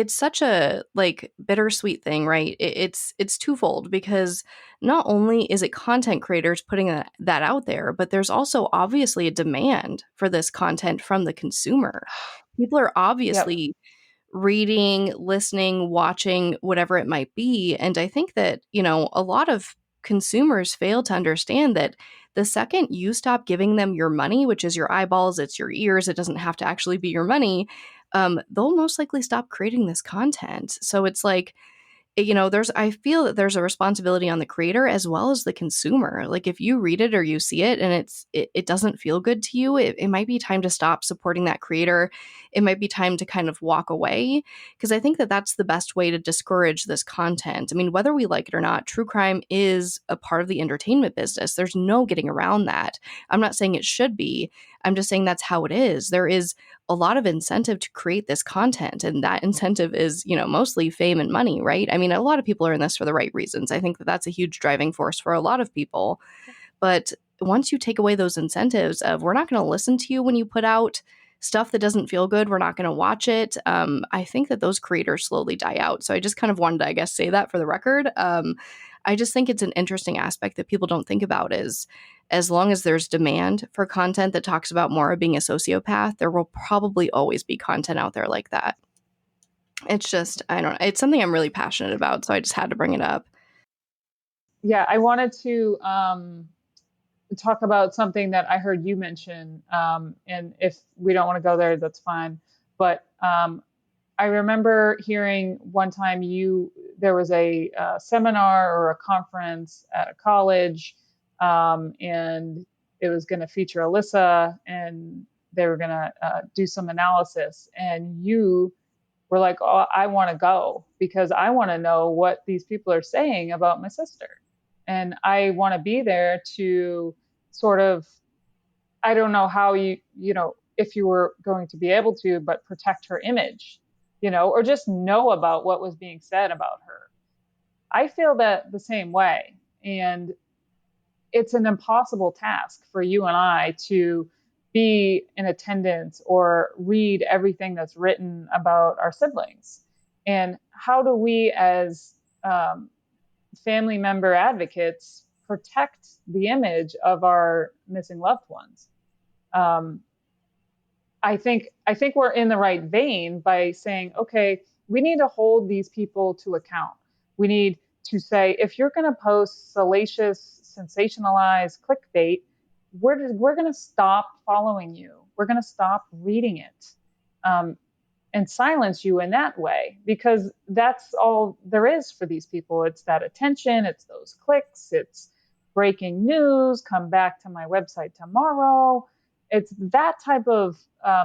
Speaker 6: such a like bittersweet thing, right? It's twofold because not only is it content creators putting that out there, but there's also obviously a demand for this content from the consumer. People are obviously reading, listening, watching, whatever it might be. And I think that, a lot of consumers fail to understand that the second you stop giving them your money, which is your eyeballs, it's your ears, it doesn't have to actually be your money, they'll most likely stop creating this content. So it's like, I feel that there's a responsibility on the creator as well as the consumer. Like if you read it or you see it and it doesn't feel good to you, it might be time to stop supporting that creator. It might be time to kind of walk away because I think that that's the best way to discourage this content. I mean, whether we like it or not, true crime is a part of the entertainment business. There's no getting around that. I'm not saying it should be. I'm just saying that's how it is. There is a lot of incentive to create this content, and that incentive is, mostly fame and money, right? I mean, a lot of people are in this for the right reasons. I think that that's a huge driving force for a lot of people. But once you take away those incentives of we're not going to listen to you when you put out stuff that doesn't feel good, we're not going to watch it, I think that those creators slowly die out. So I just kind of wanted to, I guess, say that for the record. I just think it's an interesting aspect that people don't think about is as long as there's demand for content that talks about Maura being a sociopath, there will probably always be content out there like that. It's just, I don't know. It's something I'm really passionate about, so I just had to bring it up.
Speaker 8: Yeah, I wanted to talk about something that I heard you mention, and if we don't want to go there, that's fine. But I remember hearing one time there was a seminar or a conference at a college, and it was going to feature Alyssa, and they were going to do some analysis. And you were like, "Oh, I want to go because I want to know what these people are saying about my sister, and I want to be there to sort of, I don't know how if you were going to be able to, but protect her image, or just know about what was being said about her." I feel that the same way. And it's an impossible task for you and I to be in attendance or read everything that's written about our siblings. And how do we as family member advocates protect the image of our missing loved ones? I think we're in the right vein by saying, okay, we need to hold these people to account. We need to say, if you're going to post salacious, sensationalized clickbait, we're going to stop following you. We're going to stop reading it and silence you in that way, because that's all there is for these people. It's that attention. It's those clicks. It's breaking news. Come back to my website tomorrow. It's that type of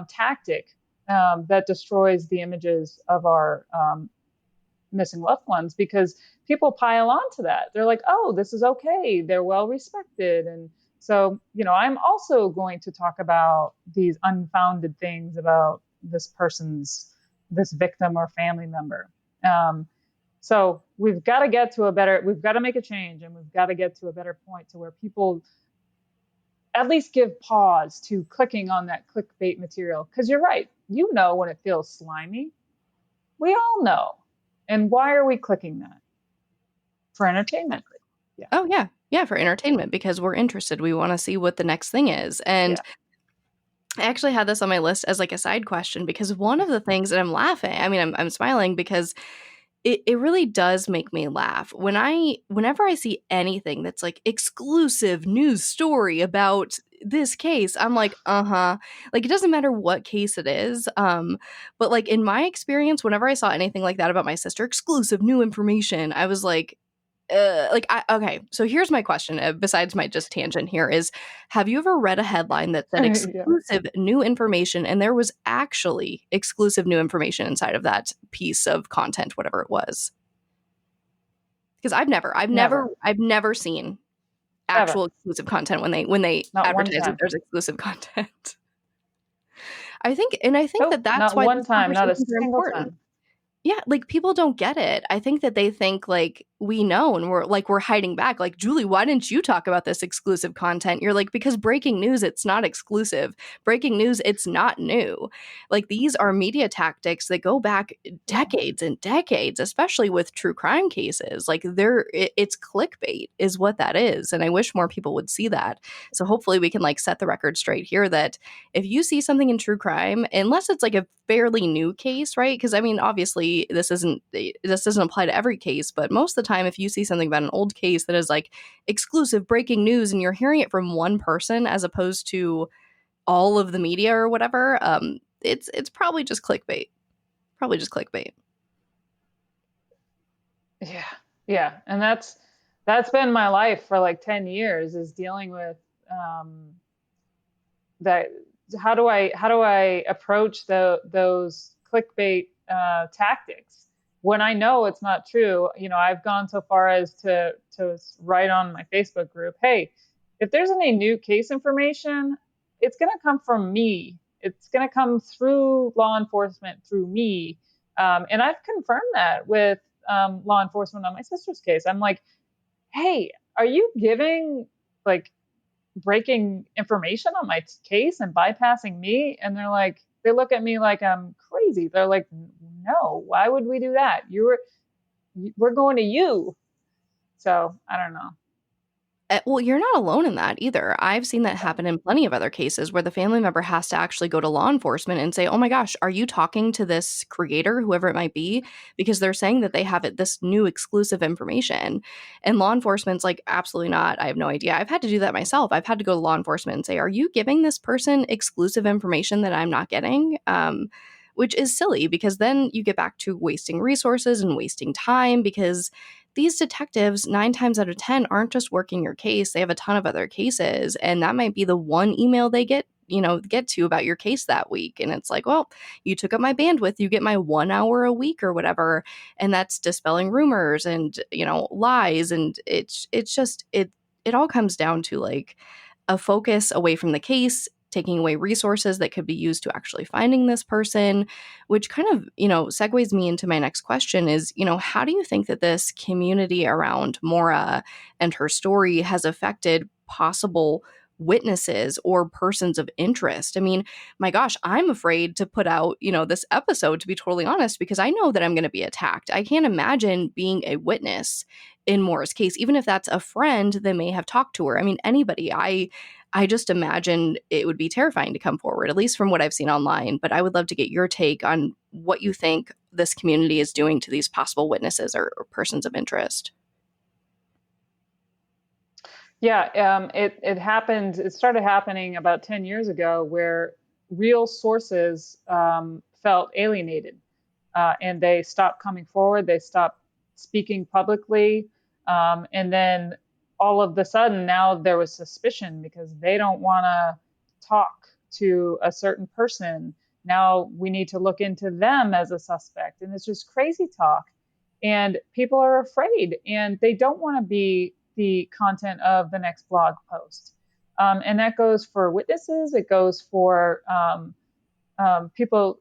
Speaker 8: tactic that destroys the images of our missing loved ones, because people pile on to that. They're like, oh, this is okay. They're well respected and So, I'm also going to talk about these unfounded things about this victim or family member. So we've got to make a change, and we've got to get to a better point to where people at least give pause to clicking on that clickbait material. Because you're right. When it feels slimy. We all know. And why are we clicking that? For entertainment.
Speaker 6: Yeah. Oh, yeah. Yeah, for entertainment, because we're interested. We want to see what the next thing is. And I actually had this on my list as like a side question, because one of the things that I'm laughing, I'm smiling because it really does make me laugh. Whenever I see anything that's like exclusive news story about this case, I'm like, like, it doesn't matter what case it is. But like in my experience, whenever I saw anything like that about my sister, exclusive new information, I was like, okay, so here's my question, besides my just tangent here, is have you ever read a headline that said exclusive new information, and there was actually exclusive new information inside of that piece of content, whatever it was? Because I've never seen actual exclusive content when they advertise that there's exclusive content. I think that's
Speaker 8: not
Speaker 6: why
Speaker 8: one time, not a
Speaker 6: conversations are
Speaker 8: single
Speaker 6: important.
Speaker 8: time.
Speaker 6: Yeah, like, people don't get it. I think that they think, like, we know, and we're hiding back. Like, Julie, why didn't you talk about this exclusive content? You're like, because breaking news, it's not exclusive. Breaking news, it's not new. Like, these are media tactics that go back decades and decades, especially with true crime cases. Like, it's clickbait is what that is. And I wish more people would see that. So hopefully we can, like, set the record straight here that if you see something in true crime, unless it's like a fairly new case, right? Because obviously this doesn't apply to every case, but most of the time, if you see something about an old case that is like exclusive breaking news and you're hearing it from one person as opposed to all of the media or whatever, it's probably just clickbait.
Speaker 8: Yeah, and that's been my life for like 10 years, is dealing with that. How do I approach those clickbait tactics when I know it's not true? I've gone so far as to write on my Facebook group, hey, if there's any new case information, it's going to come from me. It's going to come through law enforcement, through me. And I've confirmed that with law enforcement on my sister's case. I'm like, hey, are you giving like breaking information on my case and bypassing me? And they look at me like I'm crazy. They're like, no, why would we do that? We're going to you. So I don't know.
Speaker 6: Well, you're not alone in that either. I've seen that happen in plenty of other cases where the family member has to actually go to law enforcement and say, oh my gosh, are you talking to this creator, whoever it might be? Because they're saying that they have this new exclusive information. And law enforcement's like, absolutely not. I have no idea. I've had to do that myself. I've had to go to law enforcement and say, are you giving this person exclusive information that I'm not getting? Which is silly, because then you get back to wasting resources and wasting time, because these detectives 9 times out of 10 aren't just working your case. They have a ton of other cases, and that might be the one email they get to about your case that week. And it's like, well, you took up my bandwidth, you get my 1 hour a week or whatever. And that's dispelling rumors and, lies. And it's just, it all comes down to like a focus away from the case, taking away resources that could be used to actually finding this person, which kind of, segues me into my next question is, how do you think that this community around Maura and her story has affected possible witnesses or persons of interest? I mean, my gosh, I'm afraid to put out, this episode, to be totally honest, because I know that I'm going to be attacked. I can't imagine being a witness in Maura's case, even if that's a friend that may have talked to her. I mean, anybody. I just imagine it would be terrifying to come forward, at least from what I've seen online. But I would love to get your take on what you think this community is doing to these possible witnesses or persons of interest.
Speaker 8: Yeah, it started happening about 10 years ago, where real sources felt alienated, and they stopped coming forward. They stopped speaking publicly. And then all of a sudden, now there was suspicion because they don't want to talk to a certain person. Now we need to look into them as a suspect. And it's just crazy talk. And people are afraid, and they don't want to be the content of the next blog post. And that goes for witnesses. It goes for people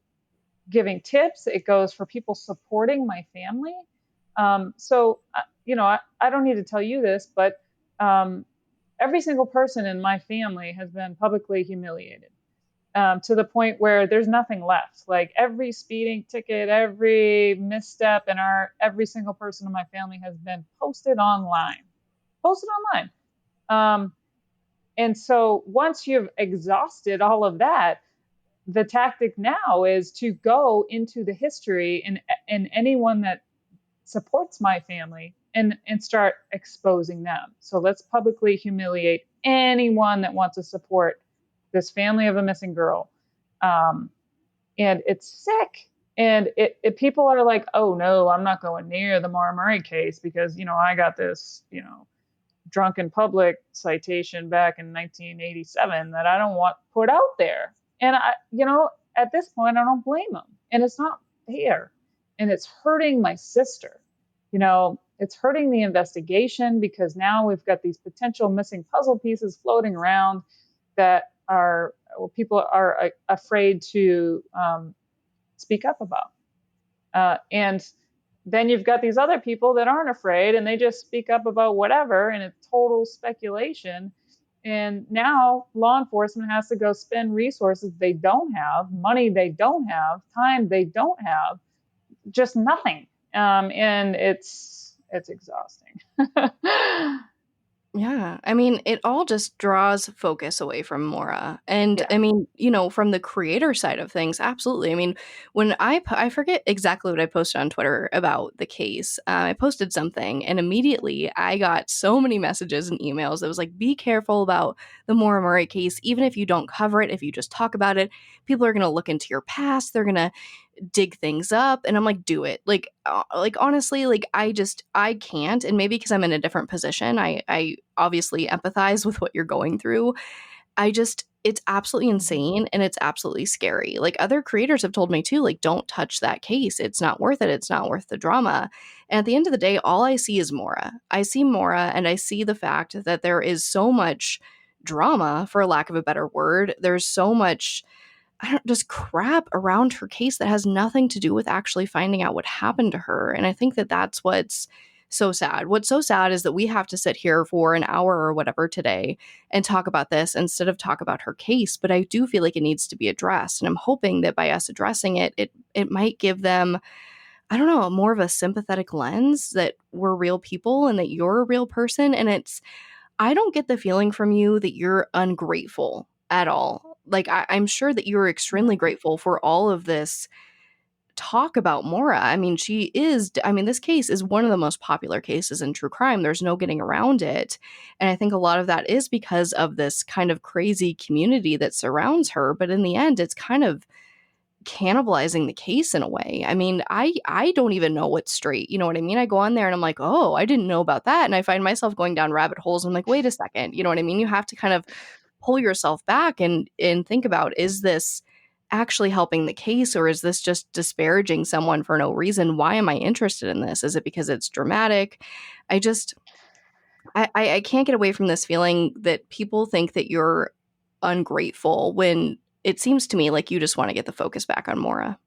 Speaker 8: giving tips. It goes for people supporting my family. So, I don't need to tell you this, but every single person in my family has been publicly humiliated to the point where there's nothing left. Like every speeding ticket, every misstep in every single person in my family has been posted online. And so once you've exhausted all of that, the tactic now is to go into the history and anyone that supports my family and start exposing them. So let's publicly humiliate anyone that wants to support this family of a missing girl. And it's sick. And people are like, oh no, I'm not going near the Maura Murray case because, I got this, drunken public citation back in 1987 that I don't want put out there. And at this point, I don't blame them. And it's not fair. And it's hurting my sister. It's hurting the investigation because now we've got these potential missing puzzle pieces floating around that people are afraid to speak up about. And then you've got these other people that aren't afraid and they just speak up about whatever, and it's total speculation. And now law enforcement has to go spend resources they don't have, money they don't have, time they don't have, just nothing. And it's exhausting.
Speaker 6: Yeah, I mean, it all just draws focus away from Maura. And
Speaker 8: Yeah.
Speaker 6: I mean, from the creator side of things, absolutely. I mean, when I forget exactly what I posted on Twitter about the case, I posted something and immediately I got so many messages and emails that was like, be careful about the Maura Murray case. Even if you don't cover it, if you just talk about it, people are going to look into your past. They're going to dig things up. And I'm like, do it. Like honestly, like I can't. And maybe because I'm in a different position, I obviously empathize with what you're going through. It's absolutely insane and it's absolutely scary. Like other creators have told me too, like, don't touch that case. It's not worth it. It's not worth the drama. And at the end of the day, all I see is Maura. I see Maura and I see the fact that there is so much drama, for lack of a better word. There's so much just crap around her case that has nothing to do with actually finding out what happened to her. And I think that that's what's so sad. What's so sad is that we have to sit here for an hour or whatever today and talk about this instead of talk about her case. But I do feel like it needs to be addressed. And I'm hoping that by us addressing it, it might give them, I don't know, more of a sympathetic lens that we're real people and that you're a real person. And I don't get the feeling from you that you're ungrateful at all. Like, I'm sure that you're extremely grateful for all of this talk about Maura. I mean, this case is one of the most popular cases in true crime. There's no getting around it. And I think a lot of that is because of this kind of crazy community that surrounds her. But in the end, it's kind of cannibalizing the case in a way. I mean, I don't even know what's straight. You know what I mean? I go on there and I'm like, oh, I didn't know about that. And I find myself going down rabbit holes. And I'm like, wait a second. You know what I mean? You have to kind of pull yourself back and think about, is this actually helping the case or is this just disparaging someone for no reason? Why am I interested in this? Is it because it's dramatic? I can't get away from this feeling that people think that you're ungrateful when it seems to me like you just want to get the focus back on Maura.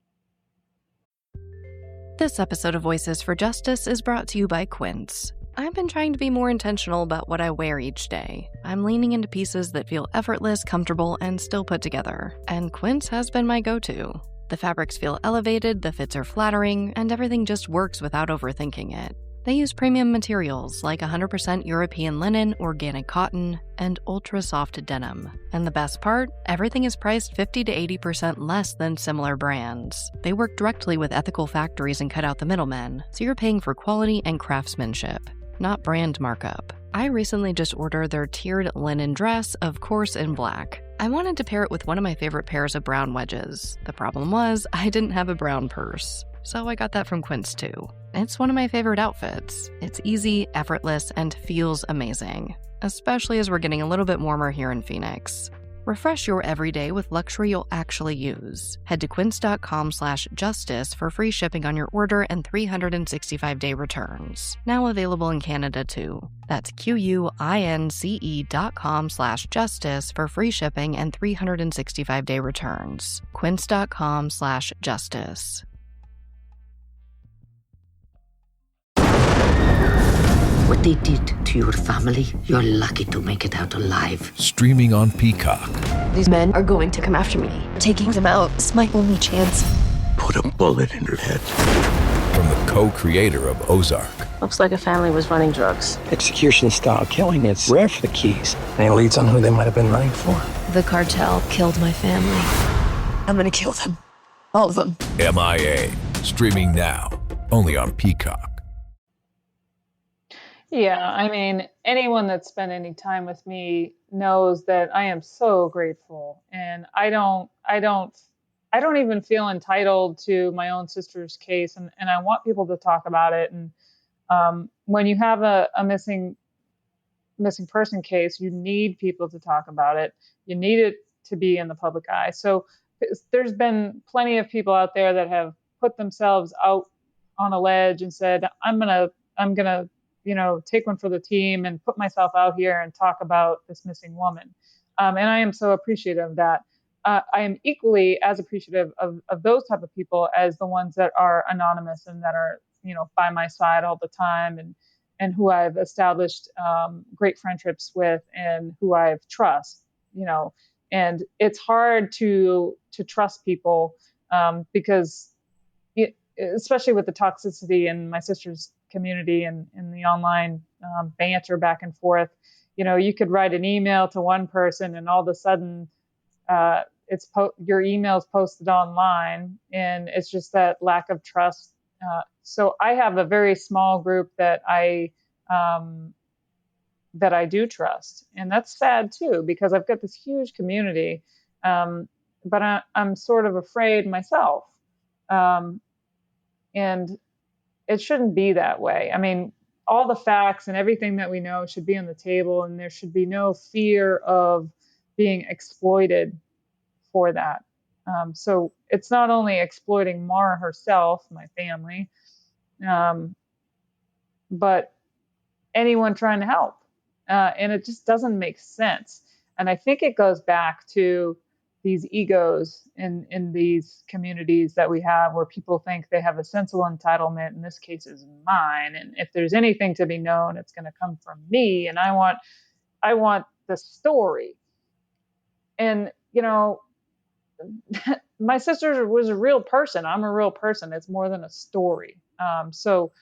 Speaker 6: This episode of Voices for Justice is brought to you by Quince. I've been trying to be more intentional about what I wear each day. I'm leaning into pieces that feel effortless, comfortable, and still put together. And Quince has been my go-to. The fabrics feel elevated, the fits are flattering, and everything just works without overthinking it. They use premium materials like 100% European linen, organic cotton, and ultra-soft denim. And the best part? Everything is priced 50 to 80% less than similar brands. They work directly with ethical factories and cut out the middlemen, so you're paying for quality and craftsmanship, not brand markup. I recently just ordered their tiered linen dress, of course in black. I wanted to pair it with one of my favorite pairs of brown wedges. The problem was, I didn't have a brown purse. So I got that from Quince too. It's one of my favorite outfits. It's easy, effortless, and feels amazing. Especially as we're getting a little bit warmer here in Phoenix. Refresh your everyday with luxury you'll actually use. Head to quince.com/justice for free shipping on your order and 365-day returns. Now available in Canada too. That's QUINCE.com/justice for free shipping and 365-day returns. Quince.com/justice.
Speaker 9: What they did to your family, you're lucky to make it out alive.
Speaker 10: Streaming on Peacock.
Speaker 11: These men are going to come after me. Taking them out is my only chance.
Speaker 12: Put a bullet in her head.
Speaker 10: From the co-creator of Ozark.
Speaker 11: Looks like a family was running drugs.
Speaker 13: Execution-style killing, it's rare for the Keys. And it leads on who they might have been running for.
Speaker 11: The cartel killed my family. I'm gonna kill them. All of them.
Speaker 10: MIA. Streaming now. Only on Peacock.
Speaker 8: Yeah, I mean, anyone that's spent any time with me knows that I am so grateful, and I don't even feel entitled to my own sister's case, and I want people to talk about it. And when you have a missing person case, you need people to talk about it. You need it to be in the public eye. So there's been plenty of people out there that have put themselves out on a ledge and said, I'm gonna take one for the team and put myself out here and talk about this missing woman. And I am so appreciative of that. I am equally as appreciative of those type of people as the ones that are anonymous and that are, by my side all the time and who I've established great friendships with and who I've trust, and it's hard to trust people because especially with the toxicity in my sister's community and in the online banter back and forth, you could write an email to one person and all of a sudden your email's posted online, and it's just that lack of trust. So I have a very small group that I do trust, and that's sad too because I've got this huge community, but I'm sort of afraid myself. And it shouldn't be that way. I mean, all the facts and everything that we know should be on the table, and there should be no fear of being exploited for that. So it's not only exploiting Maura herself, my family, but anyone trying to help. And it just doesn't make sense. And I think it goes back to these egos in these communities that we have where people think they have a sense of entitlement, and this case is mine, and if there's anything to be known, it's going to come from me, and I want the story. And my sister was a real person. I'm a real person. It's more than a story. So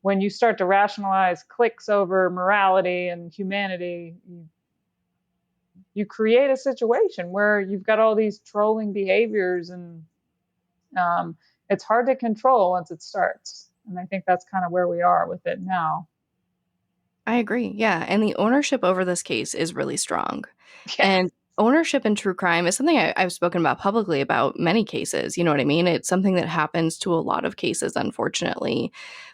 Speaker 8: when you start to rationalize clicks over morality and humanity, you create a situation where you've got all these trolling behaviors, and it's hard to control once it starts. And I think that's kind of where we are with it now.
Speaker 6: I agree. Yeah. And the ownership over this case is really strong. Yeah. And ownership in true crime is something I've spoken about publicly about many cases. You know what I mean? It's something that happens to a lot of cases, unfortunately.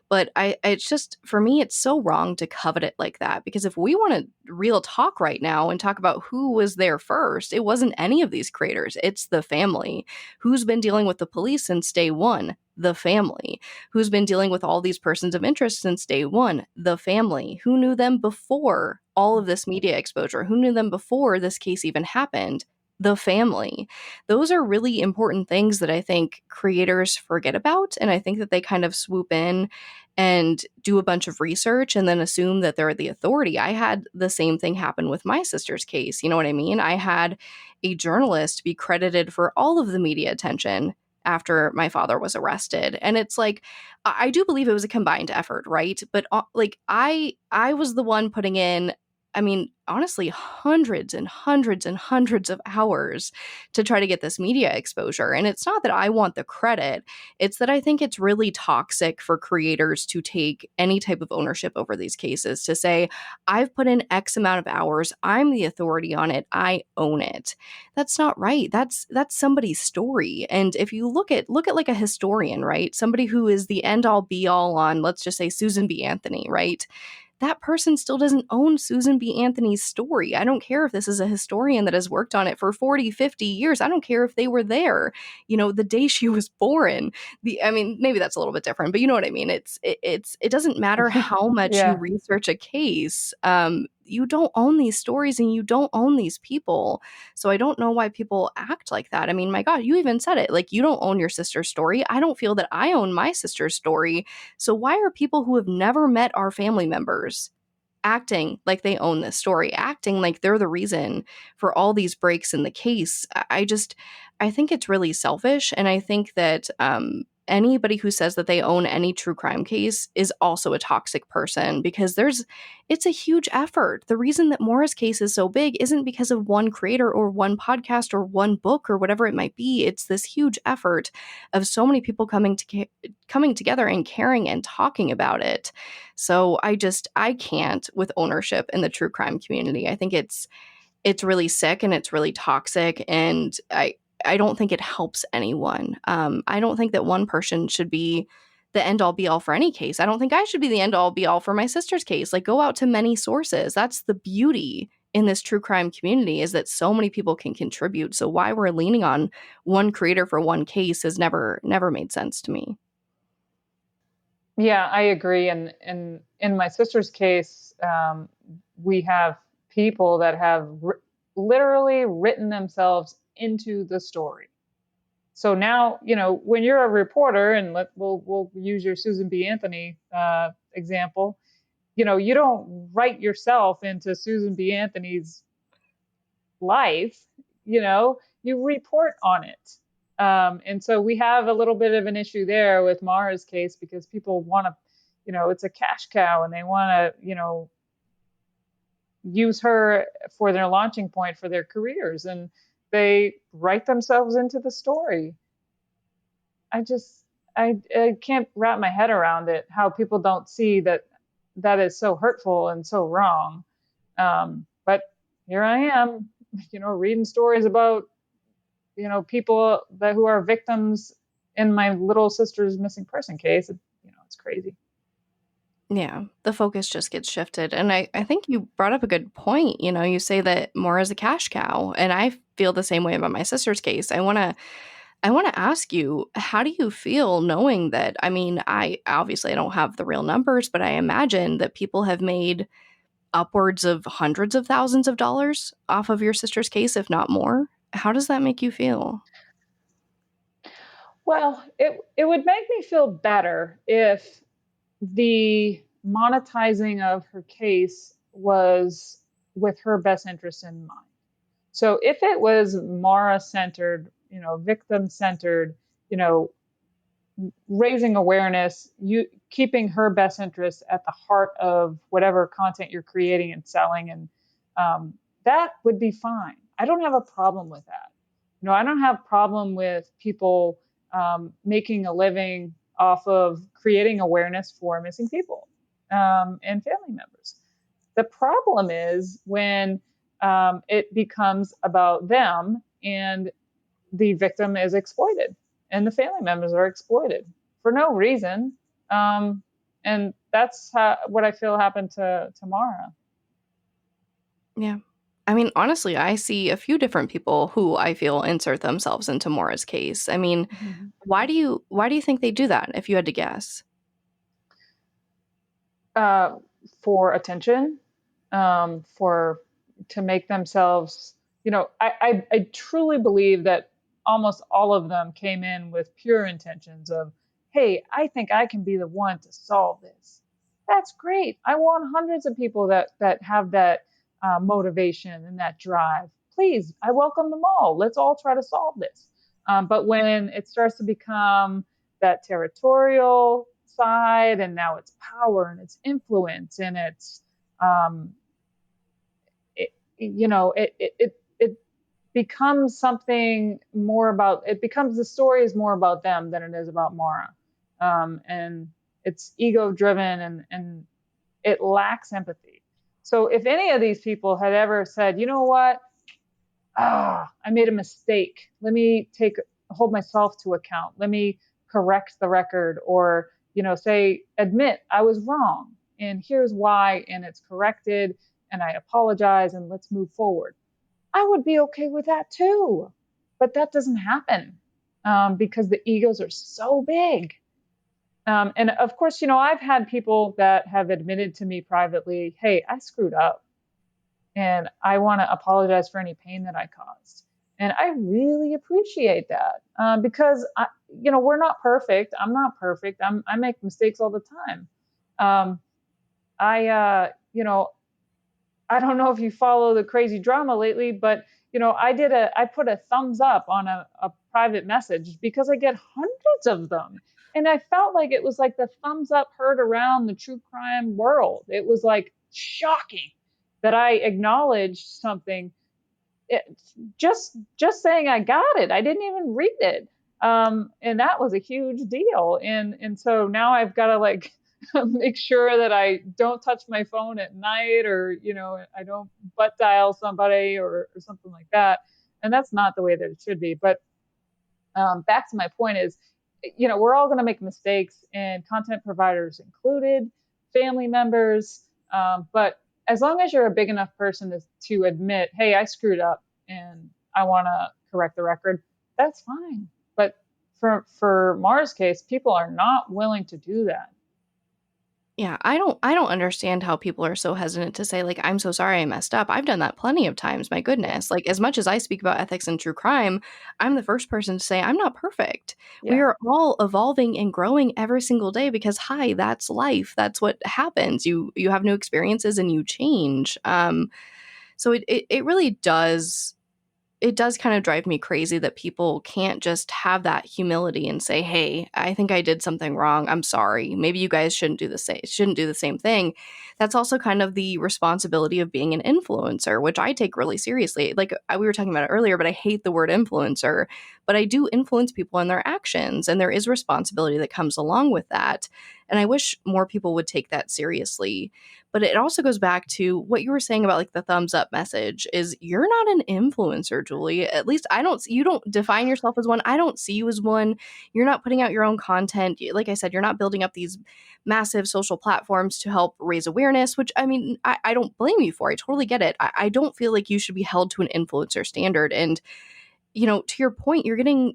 Speaker 6: But it's just, for me, it's so wrong to covet it like that. Because if we want to real talk right now and talk about who was there first, it wasn't any of these creators. It's the family. Who's been dealing with the police since day one? The family. Who's been dealing with all these persons of interest since day one? The family. Who knew them before all of this media exposure? Who knew them before this case even happened? The family. Those are really important things that I think creators forget about. And I think that they kind of swoop in and do a bunch of research and then assume that they're the authority. I had the same thing happen with my sister's case. You know what I mean? I had a journalist be credited for all of the media attention after my father was arrested. And it's like, I do believe it was a combined effort, right? But I was the one putting in, honestly, hundreds and hundreds and hundreds of hours to try to get this media exposure. And it's not that I want the credit. It's that I think it's really toxic for creators to take any type of ownership over these cases, to say, I've put in X amount of hours. I'm the authority on it. I own it. That's not right. That's somebody's story. And if you look at like a historian, right? Somebody who is the end all be all on, let's just say Susan B. Anthony, right? that person still doesn't own Susan B. Anthony's story. I don't care if this is a historian that has worked on it for 40, 50 years. I don't care if they were there, the day she was born. Maybe that's a little bit different, but you know what I mean? It doesn't matter how much you research a case. You don't own these stories and you don't own these people. So I don't know why people act like that. I mean, my God, you even said it. Like, you don't own your sister's story. I don't feel that I own my sister's story. So why are people who have never met our family members acting like they own this story, acting like they're the reason for all these breaks in the case? I think it's really selfish. And I think that anybody who says that they own any true crime case is also a toxic person, because it's a huge effort. The reason that Maura's case is so big isn't because of one creator or one podcast or one book or whatever it might be. It's this huge effort of so many people coming together and caring and talking about it. So I can't with ownership in the true crime community. I think it's really sick and it's really toxic, and I don't think it helps anyone. I don't think that one person should be the end all be all for any case. I don't think I should be the end all be all for my sister's case. Like, go out to many sources. That's the beauty in this true crime community, is that so many people can contribute. So why we're leaning on one creator for one case has never made sense to me.
Speaker 8: Yeah, I agree. And in my sister's case, we have people that have literally written themselves into the story. So now, when you're a reporter, and we'll use your Susan B. Anthony example, you don't write yourself into Susan B. Anthony's life, you report on it. And so we have a little bit of an issue there with Maura's case, because people want to, it's a cash cow, and they want to, use her for their launching point for their careers, and they write themselves into the story. I can't wrap my head around it, how people don't see that is so hurtful and so wrong. But here I am, reading stories about, people who are victims in my little sister's missing person case. It's crazy.
Speaker 6: Yeah, the focus just gets shifted. And I think you brought up a good point. You say that Maura's a cash cow, and I feel the same way about my sister's case. I want to ask you, how do you feel knowing that, I obviously I don't have the real numbers, but I imagine that people have made upwards of hundreds of thousands of dollars off of your sister's case, if not more. How does that make you feel?
Speaker 8: Well, it would make me feel better if the monetizing of her case was with her best interest in mind. So if it was Maura-centered, victim-centered, raising awareness, keeping her best interest at the heart of whatever content you're creating and selling, and that would be fine. I don't have a problem with that. I don't have a problem with people making a living off of creating awareness for missing people and family members. The problem is when it becomes about them, and the victim is exploited and the family members are exploited for no reason. And that's what I feel happened to Maura.
Speaker 6: Yeah. Honestly, I see a few different people who I feel insert themselves into Maura's case. Why do you think they do that, if you had to guess?
Speaker 8: For attention, to make themselves, I truly believe that almost all of them came in with pure intentions of, hey, I think I can be the one to solve this. That's great. I want hundreds of people that have that motivation and that drive. Please, I welcome them all. Let's all try to solve this. But when it starts to become that territorial side, and now it's power and it's influence and it's, it becomes something more about, the story is more about them than it is about Maura. And it's ego driven, and it lacks empathy. So if any of these people had ever said, you know what, I made a mistake. Let me hold myself to account. Let me correct the record, or, admit I was wrong. and here's why, and it's corrected, and I apologize, and let's move forward. I would be okay with that too. But that doesn't happen because the egos are so big. And of course, I've had people that have admitted to me privately, hey, I screwed up and I want to apologize for any pain that I caused. And I really appreciate that because, we're not perfect. I'm not perfect. I make mistakes all the time. I don't know if you follow the crazy drama lately, but I put a thumbs up on a private message because I get hundreds of them. And I felt like it was like the thumbs up heard around the true crime world. It was like shocking that I acknowledged something. Just saying I got it. I didn't even read it. And that was a huge deal. And so now I've got to make sure that I don't touch my phone at night or, I don't butt dial somebody or something like that. And that's not the way that it should be. But back to my point is, we're all going to make mistakes, and content providers included, family members. But as long as you're a big enough person to admit, hey, I screwed up and I want to correct the record, that's fine. But for Maura's case, people are not willing to do that.
Speaker 6: Yeah, I don't understand how people are so hesitant to say, like, I'm so sorry I messed up. I've done that plenty of times. My goodness. Like, as much as I speak about ethics and true crime, I'm the first person to say I'm not perfect. Yeah. We are all evolving and growing every single day because, hi, that's life. That's what happens. You have new experiences and you change. So it really does. It does kind of drive me crazy that people can't just have that humility and say, hey, I think I did something wrong. I'm sorry. Maybe you guys shouldn't do the same thing. That's also kind of the responsibility of being an influencer, which I take really seriously. Like we were talking about it earlier, but I hate the word influencer, but I do influence people in their actions, and there is responsibility that comes along with that. And I wish more people would take that seriously. But it also goes back to what you were saying about like the thumbs up message is you're not an influencer, Julie. At least you don't define yourself as one. I don't see you as one. You're not putting out your own content. Like I said, you're not building up these massive social platforms to help raise awareness, which I mean, I don't blame you for. I totally get it. I don't feel like you should be held to an influencer standard. And to your point, you're getting,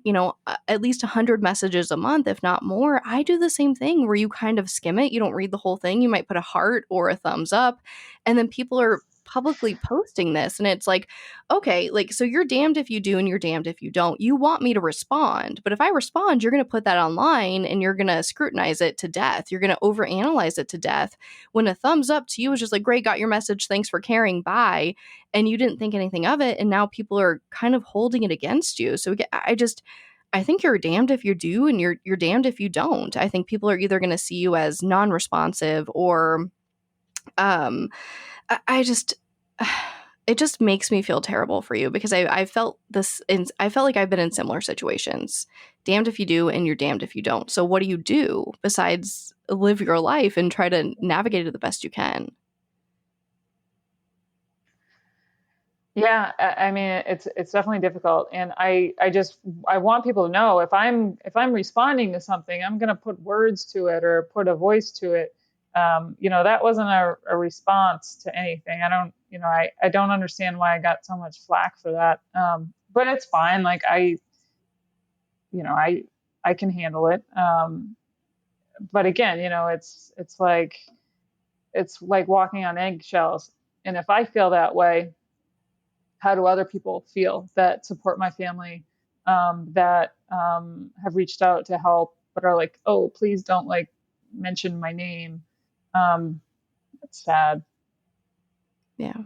Speaker 6: at least 100 messages a month, if not more. I do the same thing where you kind of skim it. You don't read the whole thing. You might put a heart or a thumbs up, and then people are publicly posting this. And it's like, okay, like, so you're damned if you do and you're damned if you don't. You want me to respond. But if I respond, you're going to put that online and you're going to scrutinize it to death. You're going to overanalyze it to death. When a thumbs up to you is just like, great, got your message. Thanks for caring. Bye. And you didn't think anything of it. And now people are kind of holding it against you. So I think you're damned if you do and you're damned if you don't. I think people are either going to see you as non-responsive or it just makes me feel terrible for you because I felt this. I felt like I've been in similar situations. Damned if you do, and you're damned if you don't. So what do you do besides live your life and try to navigate it the best you can?
Speaker 8: Yeah, I mean, it's definitely difficult, and I want people to know if I'm responding to something, I'm going to put words to it or put a voice to it. That wasn't a response to anything. I don't understand why I got so much flack for that. But it's fine. Like I can handle it. But again, it's like walking on eggshells. And if I feel that way, how do other people feel that support my family, that have reached out to help, but are like, oh, please don't mention my name. It's sad.
Speaker 6: Yeah,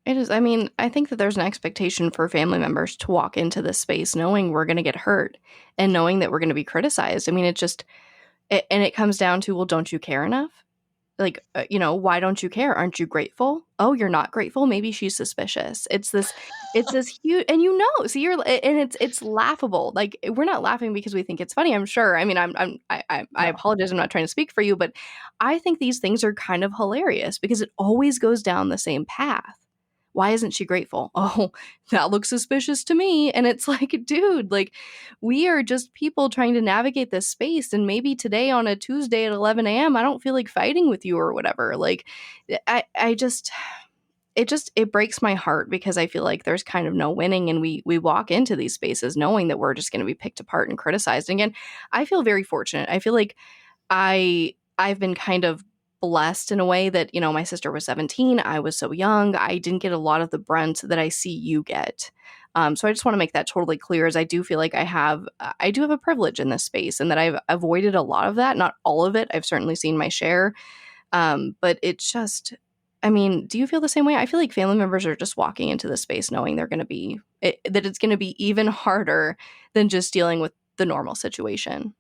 Speaker 6: it is. I mean, I think that there's an expectation for family members to walk into this space knowing we're going to get hurt and knowing that we're going to be criticized. I mean, and it comes down to, well, don't you care enough? Like, why don't you care? Aren't you grateful? Oh, you're not grateful. Maybe she's suspicious. It's this huge, and see, it's laughable. Like, we're not laughing because we think it's funny. I'm sure. I mean, I apologize. I'm not trying to speak for you, but I think these things are kind of hilarious because it always goes down the same path. Why isn't she grateful? Oh, that looks suspicious to me. And it's like, dude, like, we are just people trying to navigate this space. And maybe today on a Tuesday at 11 a.m., I don't feel like fighting with you or whatever. Like, it breaks my heart because I feel like there's kind of no winning, and we walk into these spaces knowing that we're just going to be picked apart and criticized. And again, I feel very fortunate. I feel like I've been kind of blessed in a way that, you know, my sister was 17. I was so young. I didn't get a lot of the brunt that I see you get. So I just want to make that totally clear, as I do feel like I do have a privilege in this space, and that I've avoided a lot of that. Not all of it. I've certainly seen my share. But it's just, I mean, do you feel the same way? I feel like family members are just walking into this space knowing they're going to be, that it's going to be even harder than just dealing with the normal situation.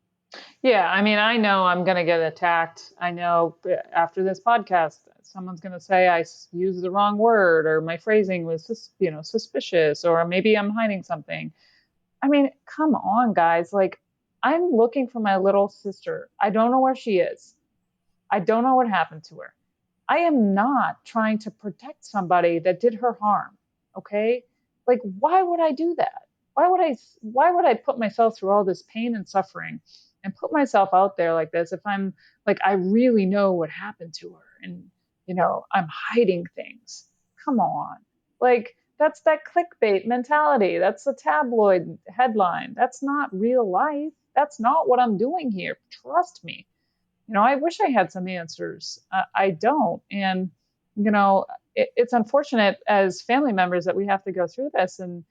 Speaker 8: Yeah, I mean, I know I'm going to get attacked. I know after this podcast, someone's going to say I used the wrong word, or my phrasing was, suspicious, or maybe I'm hiding something. I mean, come on, guys. Like, I'm looking for my little sister. I don't know where she is. I don't know what happened to her. I am not trying to protect somebody that did her harm. Okay? Like, why would I do that? Why would I put myself through all this pain and suffering and put myself out there like this if I'm like, I really know what happened to her, and, you know, I'm hiding things? Come on. Like, that's that clickbait mentality. That's a tabloid headline. That's not real life. That's not what I'm doing here. Trust me. You know, I wish I had some answers. I don't. And, you know, it's unfortunate as family members that we have to go through this. And,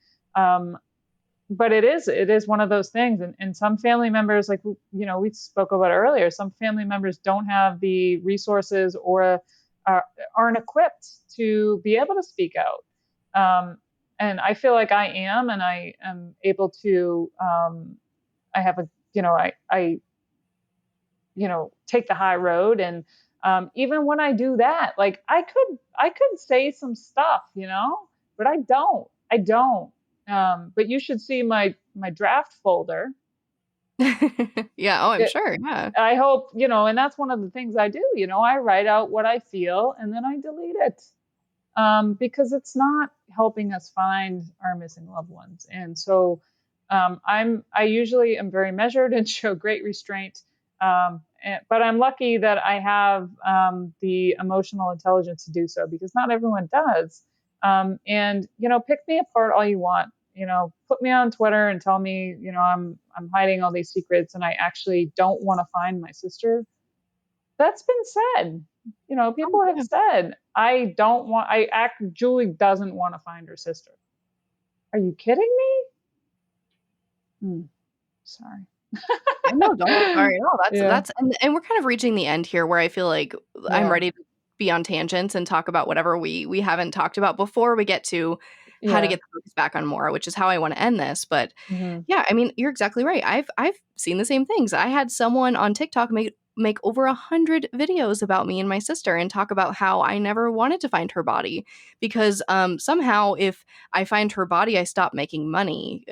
Speaker 8: but it is one of those things. And some family members, like, you know, we spoke about earlier, some family members don't have the resources or aren't equipped to be able to speak out. And I feel like I am, and I am able to, I have a, you know, I take the high road. And even when I do that, like, I could say some stuff, you know, but I don't. But you should see my draft folder.
Speaker 6: Yeah. Oh, I'm sure. Yeah.
Speaker 8: I hope, you know, and that's one of the things I do, you know, I write out what I feel and then I delete it. Because it's not helping us find our missing loved ones. And so I usually am very measured and show great restraint. But I'm lucky that I have the emotional intelligence to do so, because not everyone does. And, you know, pick me apart all you want. You know, put me on Twitter and tell me, you know, I'm hiding all these secrets and I actually don't want to find my sister. That's been said. You know, people have said, Julie doesn't want to find her sister. Are you kidding me? Sorry.
Speaker 6: No, don't be sorry. No, that's and we're kind of reaching the end here, where I feel like I'm ready to be on tangents and talk about whatever we haven't talked about before we get to how to get the focus back on Maura, which is how I want to end this. But yeah, I mean, you're exactly right. I've seen the same things. I had someone on TikTok make over 100 videos about me and my sister and talk about how I never wanted to find her body because somehow if I find her body, I stop making money.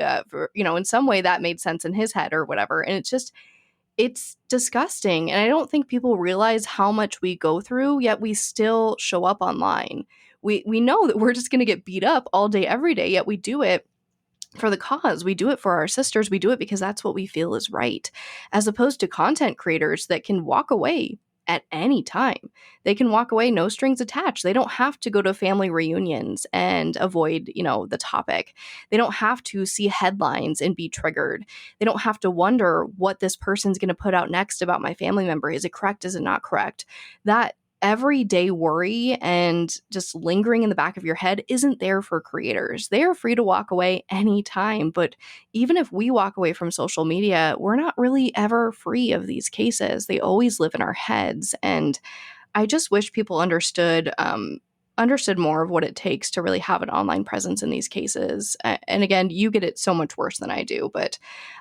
Speaker 6: In some way that made sense in his head or whatever. And it's disgusting. And I don't think people realize how much we go through, yet we still show up online. We know that we're just going to get beat up all day, every day, yet we do it for the cause. We do it for our sisters. We do it because that's what we feel is right, as opposed to content creators that can walk away at any time. They can walk away, no strings attached. They don't have to go to family reunions and avoid, the topic. They don't have to see headlines and be triggered. They don't have to wonder what this person's going to put out next about my family member. Is it correct? Is it not correct? That everyday worry and just lingering in the back of your head isn't there for creators. They are free to walk away anytime. But even if we walk away from social media, we're not really ever free of these cases. They always live in our heads. And I just wish people understood more of what it takes to really have an online presence in these cases. And again, you get it so much worse than I do, but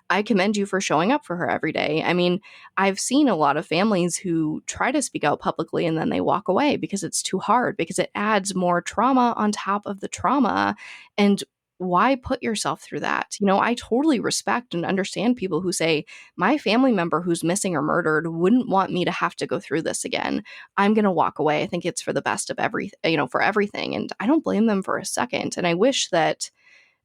Speaker 6: I commend you for showing up for her every day. I mean, I've seen a lot of families who try to speak out publicly and then they walk away because it's too hard, because it adds more trauma on top of the trauma. And why put yourself through that? You know, I totally respect and understand people who say, my family member who's missing or murdered wouldn't want me to have to go through this again. I'm going to walk away. I think it's for the best of for everything. And I don't blame them for a second. And I wish that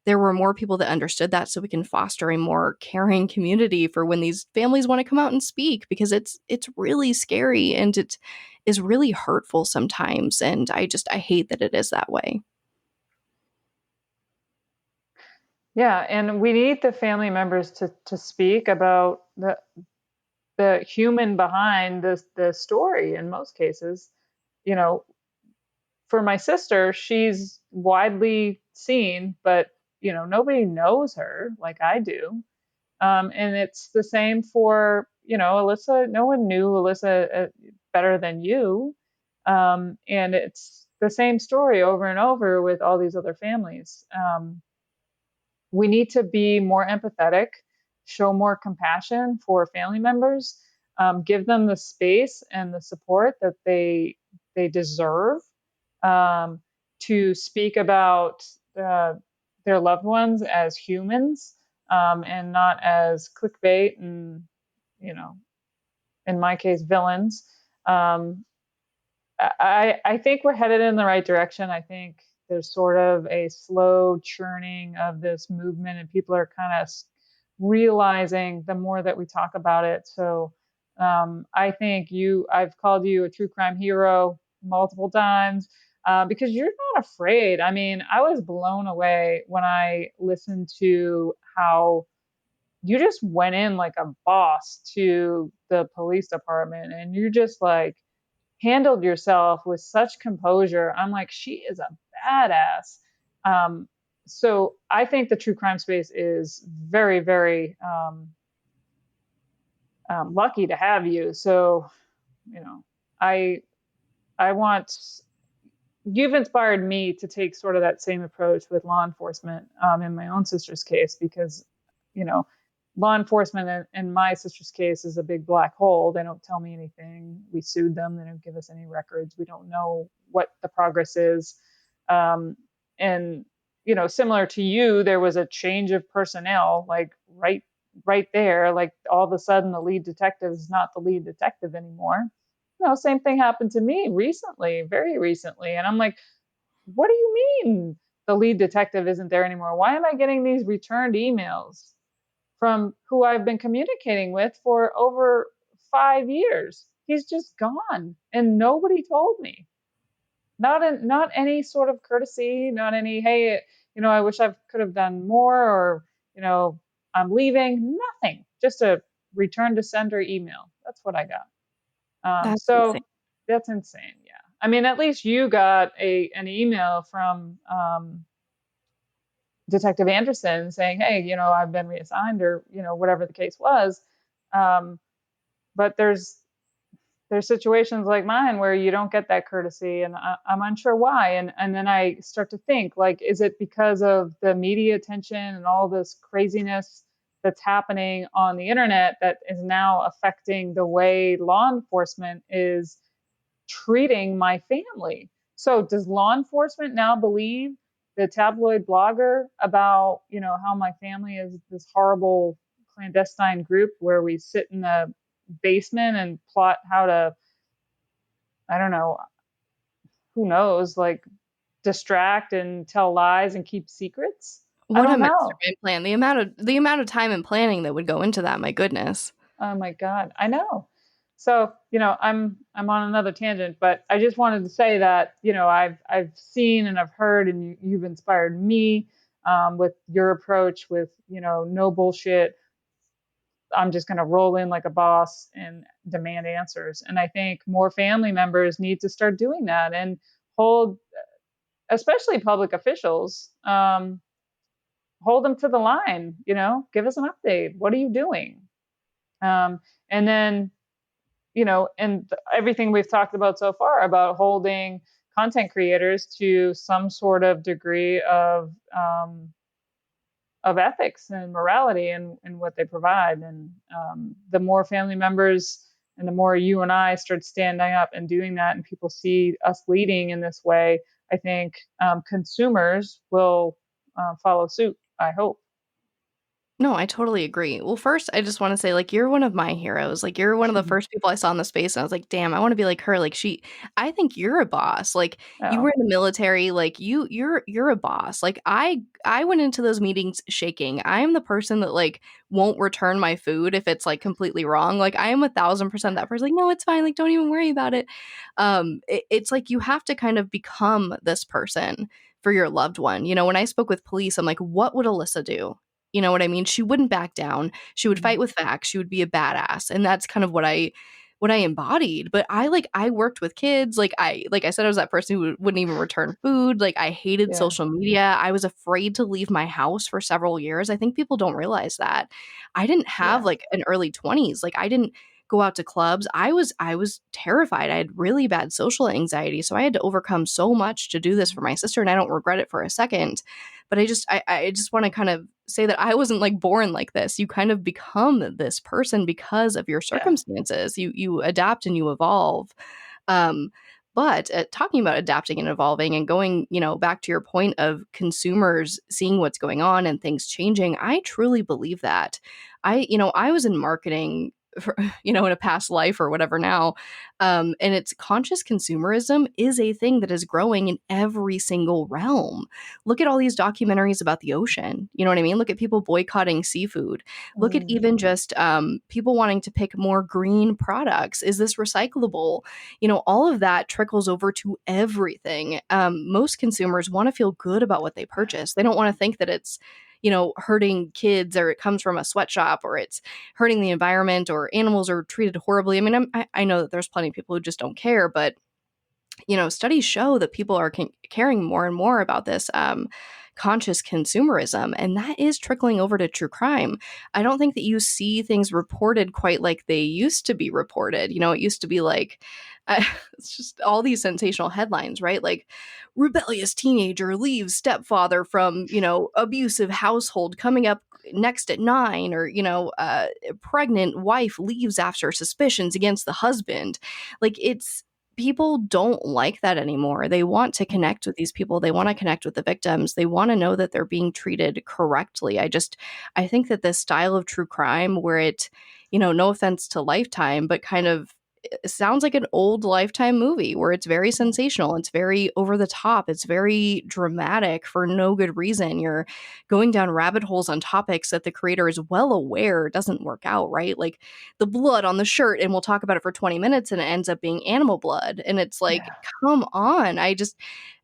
Speaker 6: there were more people that understood that, so we can foster a more caring community for when these families want to come out and speak, because it's really scary and it is really hurtful sometimes. And I hate that it is that way.
Speaker 8: Yeah, and we need the family members to speak about the human behind the story in most cases. You know, for my sister, she's widely seen, but nobody knows her like I do. And it's the same for Alyssa. No one knew Alyssa better than you, and it's the same story over and over with all these other families. We need to be more empathetic, show more compassion for family members, give them the space and the support that they deserve, to speak about their loved ones as humans, and not as clickbait and, in my case, villains. I think we're headed in the right direction. I think there's sort of a slow churning of this movement, and people are kind of realizing the more that we talk about it. So I think I've called you a true crime hero multiple times, because you're not afraid. I mean, I was blown away when I listened to how you just went in like a boss to the police department, and you just like handled yourself with such composure. I'm like, she is a badass. So I think the true crime space is very, very lucky to have you. So, I want, you've inspired me to take sort of that same approach with law enforcement, in my own sister's case, because, law enforcement in my sister's case is a big black hole. They don't tell me anything. We sued them. They don't give us any records. We don't know what the progress is. And, similar to you, there was a change of personnel, like right there. Like all of a sudden the lead detective is not the lead detective anymore. Same thing happened to me recently, very recently. And I'm like, what do you mean the lead detective isn't there anymore? Why am I getting these returned emails from who I've been communicating with for over 5 years? He's just gone, and nobody told me. Not any sort of courtesy, not any, hey, I wish I could have done more, or, I'm leaving. Nothing. Just a return to sender email. That's what I got.
Speaker 6: That's
Speaker 8: so
Speaker 6: insane.
Speaker 8: That's insane. Yeah. I mean, at least you got an email from Detective Anderson saying, hey, I've been reassigned, or, whatever the case was. But there's situations like mine where you don't get that courtesy, and I'm unsure why. And then I start to think, like, is it because of the media attention and all this craziness that's happening on the internet that is now affecting the way law enforcement is treating my family? So does law enforcement now believe the tabloid blogger about, how my family is this horrible clandestine group where we sit in the basement and plot how to, I don't know, who knows, like distract and tell lies and keep secrets? I
Speaker 6: What a
Speaker 8: don't know.
Speaker 6: mastermind plan. The amount of time and planning that would go into that, my goodness.
Speaker 8: Oh my God, I know. So, I'm on another tangent, but I just wanted to say that, I've seen and I've heard, and you've inspired me, with your approach with, no bullshit. I'm just going to roll in like a boss and demand answers. And I think more family members need to start doing that, and hold, especially public officials, hold them to the line, give us an update. What are you doing? And then, and everything we've talked about so far about holding content creators to some sort of degree of ethics and morality in what they provide. And the more family members and the more you and I start standing up and doing that, and people see us leading in this way, I think consumers will follow suit, I hope.
Speaker 6: No, I totally agree. Well, first, I just want to say, like, you're one of my heroes. Like, you're one of the first people I saw in the space, and I was like, damn, I want to be like her. Like, I think you're a boss. Like, you
Speaker 8: Oh.
Speaker 6: were in the military. Like, you're a boss. Like, I went into those meetings shaking. I am the person that like won't return my food if it's like completely wrong. Like, I am 1,000% that person. Like, no, it's fine. Like, don't even worry about it. It's like you have to kind of become this person for your loved one. You know, when I spoke with police, I'm like, what would Alyssa do? You know what I mean? She wouldn't back down. She would fight with facts. She would be a badass. And that's kind of what I embodied. But I worked with kids. Like I said, I was that person who wouldn't even return food. Like I hated social media. I was afraid to leave my house for several years. I think people don't realize that. I didn't have like an early 20s. Like I didn't go out to clubs. I was terrified. I had really bad social anxiety. So I had to overcome so much to do this for my sister, and I don't regret it for a second. But I just want to kind of say that I wasn't like born like this. You kind of become this person because of your circumstances. You adapt and you evolve. But talking about adapting and evolving and going, you know, back to your point of consumers seeing what's going on and things changing, I truly believe that. I was in marketing for, in a past life or whatever now. And it's conscious consumerism is a thing that is growing in every single realm. Look at all these documentaries about the ocean. You know what I mean? Look at people boycotting seafood. Look at even just people wanting to pick more green products. Is this recyclable? You know, all of that trickles over to everything. Most consumers want to feel good about what they purchase. They don't want to think that it's hurting kids, or it comes from a sweatshop, or it's hurting the environment, or animals are treated horribly. I mean, I know that there's plenty of people who just don't care, but, studies show that people are caring more and more about this conscious consumerism, and that is trickling over to true crime. I don't think that you see things reported quite like they used to be reported. It used to be like, it's just all these sensational headlines, right? Like rebellious teenager leaves stepfather from, abusive household coming up next at 9, or, pregnant wife leaves after suspicions against the husband. Like people don't like that anymore. They want to connect with these people. They want to connect with the victims. They want to know that they're being treated correctly. I think that this style of true crime where it, no offense to Lifetime, but kind of it sounds like an old Lifetime movie where it's very sensational. It's very over the top. It's very dramatic for no good reason. You're going down rabbit holes on topics that the creator is well aware doesn't work out, right? Like the blood on the shirt, and we'll talk about it for 20 minutes and it ends up being animal blood. And it's like, come on.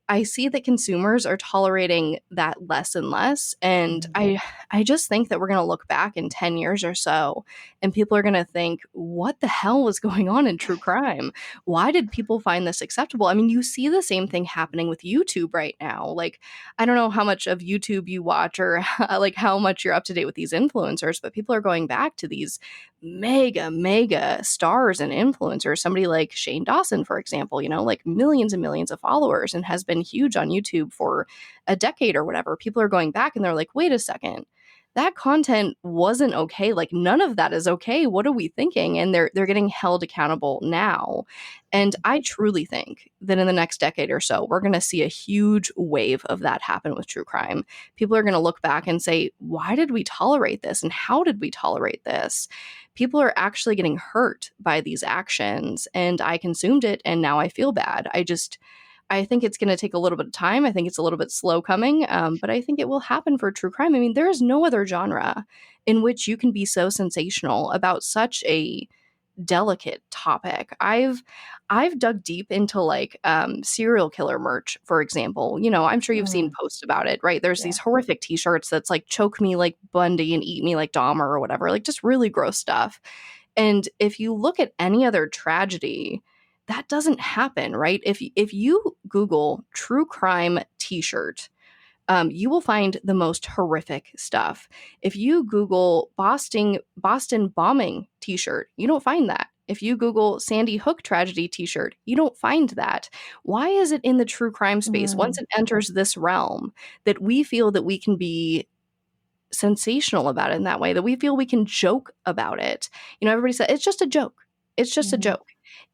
Speaker 6: I see that consumers are tolerating that less and less. And I just think that we're going to look back in 10 years or so, and people are going to think, what the hell was going on in true crime? Why did people find this acceptable? I mean, you see the same thing happening with YouTube right now. Like, I don't know how much of YouTube you watch, or like how much you're up to date with these influencers, but people are going back to these mega stars and influencers. Somebody like Shane Dawson, for example, like millions and millions of followers and has been huge on YouTube for a decade or whatever. People are going back and they're like, wait a second, that content wasn't okay. Like none of that is okay. What are we thinking? And they're getting held accountable now. And I truly think that in the next decade or so, we're going to see a huge wave of that happen with true crime. People are going to look back and say, why did we tolerate this? And how did we tolerate this? People are actually getting hurt by these actions, and I consumed it and now I feel bad. I think it's going to take a little bit of time. I think it's a little bit slow coming, but I think it will happen for true crime. I mean, there is no other genre in which you can be so sensational about such a delicate topic. I've dug deep into like serial killer merch, for example. I'm sure you've seen posts about it, right? There's these horrific t-shirts that's like choke me like Bundy and eat me like Dahmer or whatever, like just really gross stuff. And if you look at any other tragedy, that doesn't happen, right? If you Google true crime t-shirt, you will find the most horrific stuff. If you Google Boston bombing t-shirt, you don't find that. If you Google Sandy Hook tragedy t-shirt, you don't find that. Why is it in the true crime space, once it enters this realm, that we feel that we can be sensational about it in that way, that we feel we can joke about it? Everybody said, it's just a joke. It's just a joke.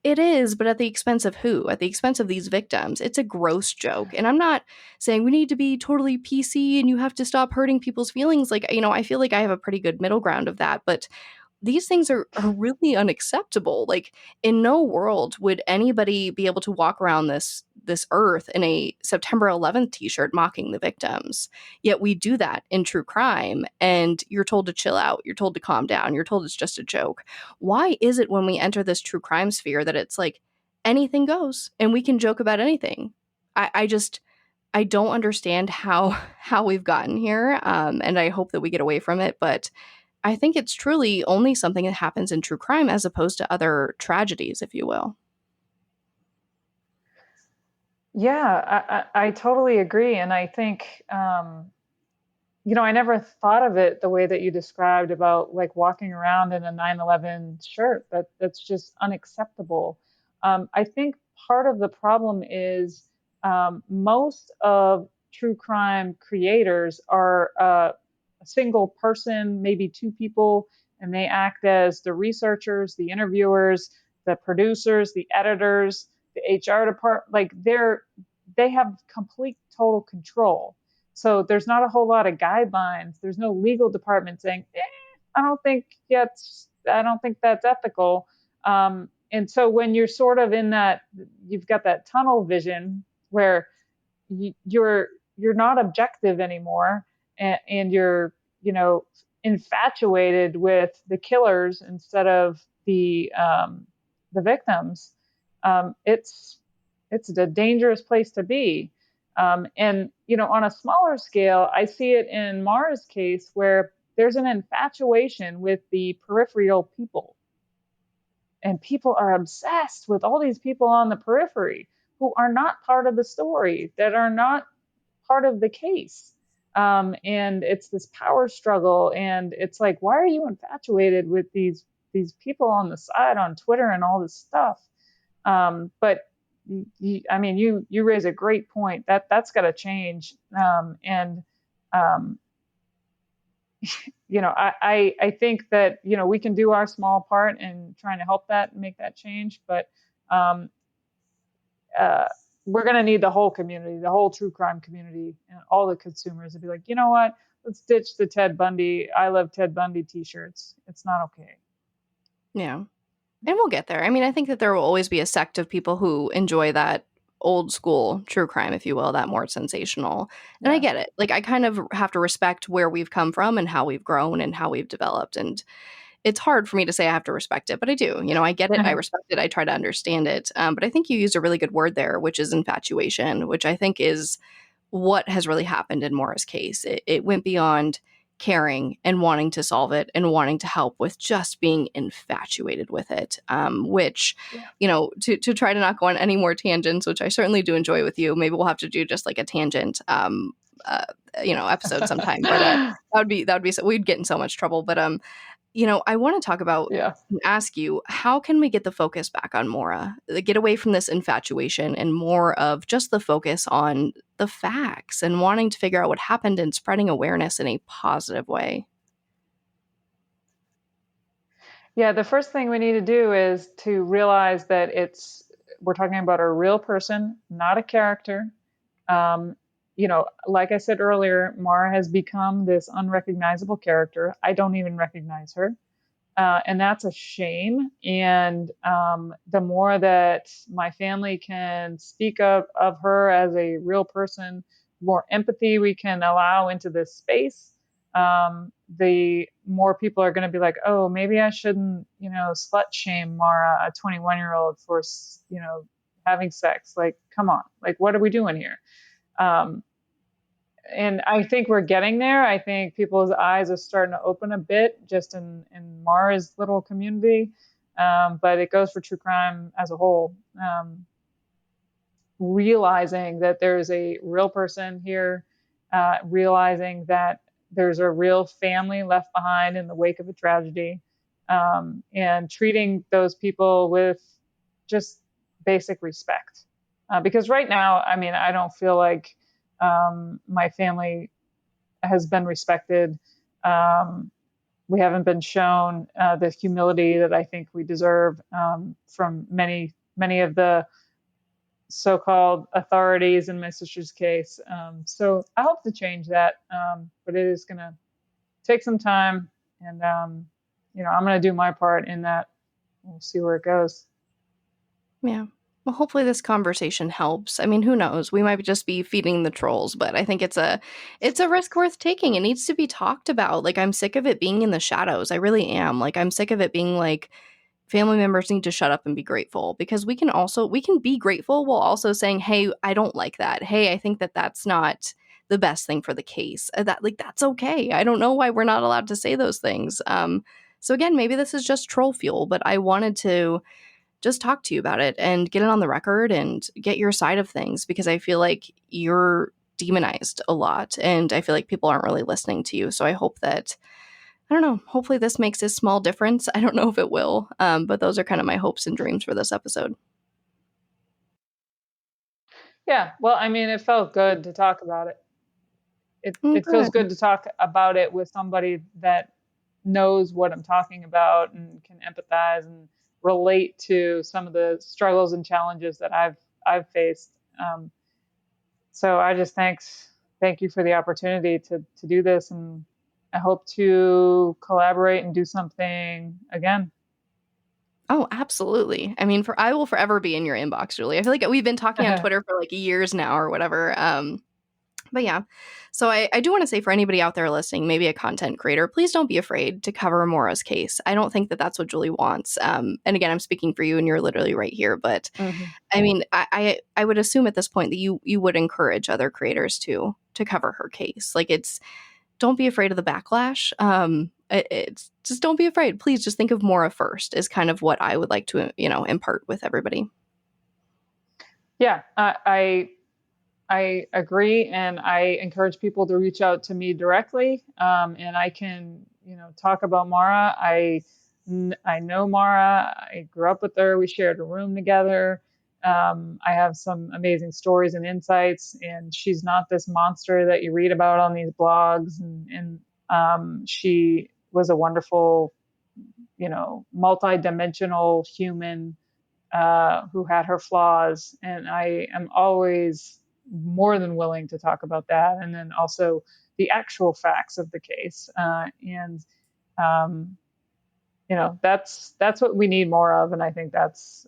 Speaker 6: It is, but at the expense of who? At the expense of these victims. It's a gross joke. And I'm not saying we need to be totally PC and you have to stop hurting people's feelings. Like, I feel like I have a pretty good middle ground of that, but these things are really unacceptable. Like, in no world would anybody be able to walk around this earth in a September 11th t-shirt mocking the victims. Yet we do that in true crime, and you're told to chill out, you're told to calm down, you're told it's just a joke. Why is it when we enter this true crime sphere that it's like anything goes and we can joke about anything? I don't understand how we've gotten here, and I hope that we get away from it, but I think it's truly only something that happens in true crime as opposed to other tragedies, if you will.
Speaker 8: Yeah, I totally agree. And I think, I never thought of it the way that you described about like walking around in a 9/11 shirt. That's just unacceptable. I think part of the problem is most of true crime creators are a single person, maybe two people, and they act as the researchers, the interviewers, the producers, the editors, the HR department. Like they have complete total control. So there's not a whole lot of guidelines. There's no legal department saying, I don't think that's ethical. And so when you're sort of in that, you've got that tunnel vision where you're not objective anymore, and you're infatuated with the killers instead of the victims. It's a dangerous place to be. And on a smaller scale, I see it in Maura's case where there's an infatuation with the peripheral people. And people are obsessed with all these people on the periphery who are not part of the story, that are not part of the case. And it's this power struggle. And it's like, why are you infatuated with these people on the side on Twitter and all this stuff? But you raise a great point. That's got to change. I think that, we can do our small part in trying to help that and make that change. But we're going to need the whole community, the whole true crime community, and all the consumers to be like, you know what? Let's ditch the Ted Bundy, I love Ted Bundy t-shirts. It's not okay.
Speaker 6: Yeah. And we'll get there. I mean, I think that there will always be a sect of people who enjoy that old school true crime, if you will, that more sensational. And I get it. Like, I kind of have to respect where we've come from and how we've grown and how we've developed. And it's hard for me to say I have to respect it, but I do. I get it. I respect it. I try to understand it. But I think you used a really good word there, which is infatuation, which I think is what has really happened in Maura's case. It went beyond caring and wanting to solve it and wanting to help with just being infatuated with it, which, to try to not go on any more tangents, which I certainly do enjoy with you. Maybe we'll have to do just like a tangent, episode sometime, but that would be, so we'd get in so much trouble. But, I want to talk about and ask you, how can we get the focus back on Maura, get away from this infatuation and more of just the focus on the facts and wanting to figure out what happened and spreading awareness in a positive way?
Speaker 8: Yeah, the first thing we need to do is to realize that we're talking about a real person, not a character. Like I said earlier, Maura has become this unrecognizable character. I don't even recognize her. And that's a shame. And the more that my family can speak of her as a real person, more empathy we can allow into this space, the more people are going to be like, oh, maybe I shouldn't, slut shame Maura, a 21-year-old, for, having sex. Like, come on, like, what are we doing here? And I think we're getting there. I think people's eyes are starting to open a bit just in Maura's little community. But it goes for true crime as a whole. Realizing that there's a real person here, realizing that there's a real family left behind in the wake of a tragedy, and treating those people with just basic respect. Because right now, I don't feel like my family has been respected. we haven't been shown the humility that I think we deserve from many of the so-called authorities in my sister's case. So I hope to change that, but it is going to take some time, and I'm going to do my part in that. We'll see where it goes.
Speaker 6: Yeah. Well, hopefully this conversation helps. I mean, who knows? We might just be feeding the trolls, but I think it's a risk worth taking. It needs to be talked about. Like, I'm sick of it being in the shadows. I really am. Like, I'm sick of it being like family members need to shut up and be grateful, because we can be grateful while also saying, hey, I don't like that. Hey, I think that that's not the best thing for the case. That's okay. I don't know why we're not allowed to say those things. So again, maybe this is just troll fuel, but I wanted to just talk to you about it and get it on the record and get your side of things, because I feel like you're demonized a lot and I feel like people aren't really listening to you. So I hope that, I don't know, hopefully this makes a small difference. I don't know if it will, but those are kind of my hopes and dreams for this episode.
Speaker 8: Yeah, well, I mean, it felt good to talk about it. It feels good to talk about it with somebody that knows what I'm talking about and can empathize and relate to some of the struggles and challenges that I've faced. So I just thank you for the opportunity to do this, and I hope to collaborate and do something again.
Speaker 6: Oh, absolutely. I mean, I will forever be in your inbox, Julie. I feel like we've been talking on Twitter for like years now or whatever. But yeah, so I do want to say, for anybody out there listening, maybe a content creator, please don't be afraid to cover Maura's case. I don't think that that's what Julie wants. And again, I'm speaking for you and you're literally right here. But I mean, I would assume at this point that you would encourage other creators to cover her case. Like, don't be afraid of the backlash. It's just don't be afraid. Please just think of Maura first is kind of what I would like to, impart with everybody.
Speaker 8: Yeah, I agree, and I encourage people to reach out to me directly, and I can, talk about Maura. I know Maura. I grew up with her. We shared a room together. I have some amazing stories and insights, and she's not this monster that you read about on these blogs. And she was a wonderful, multi-dimensional human who had her flaws, and I am always more than willing to talk about that, and then also the actual facts of the case. That's what we need more of, and I think that's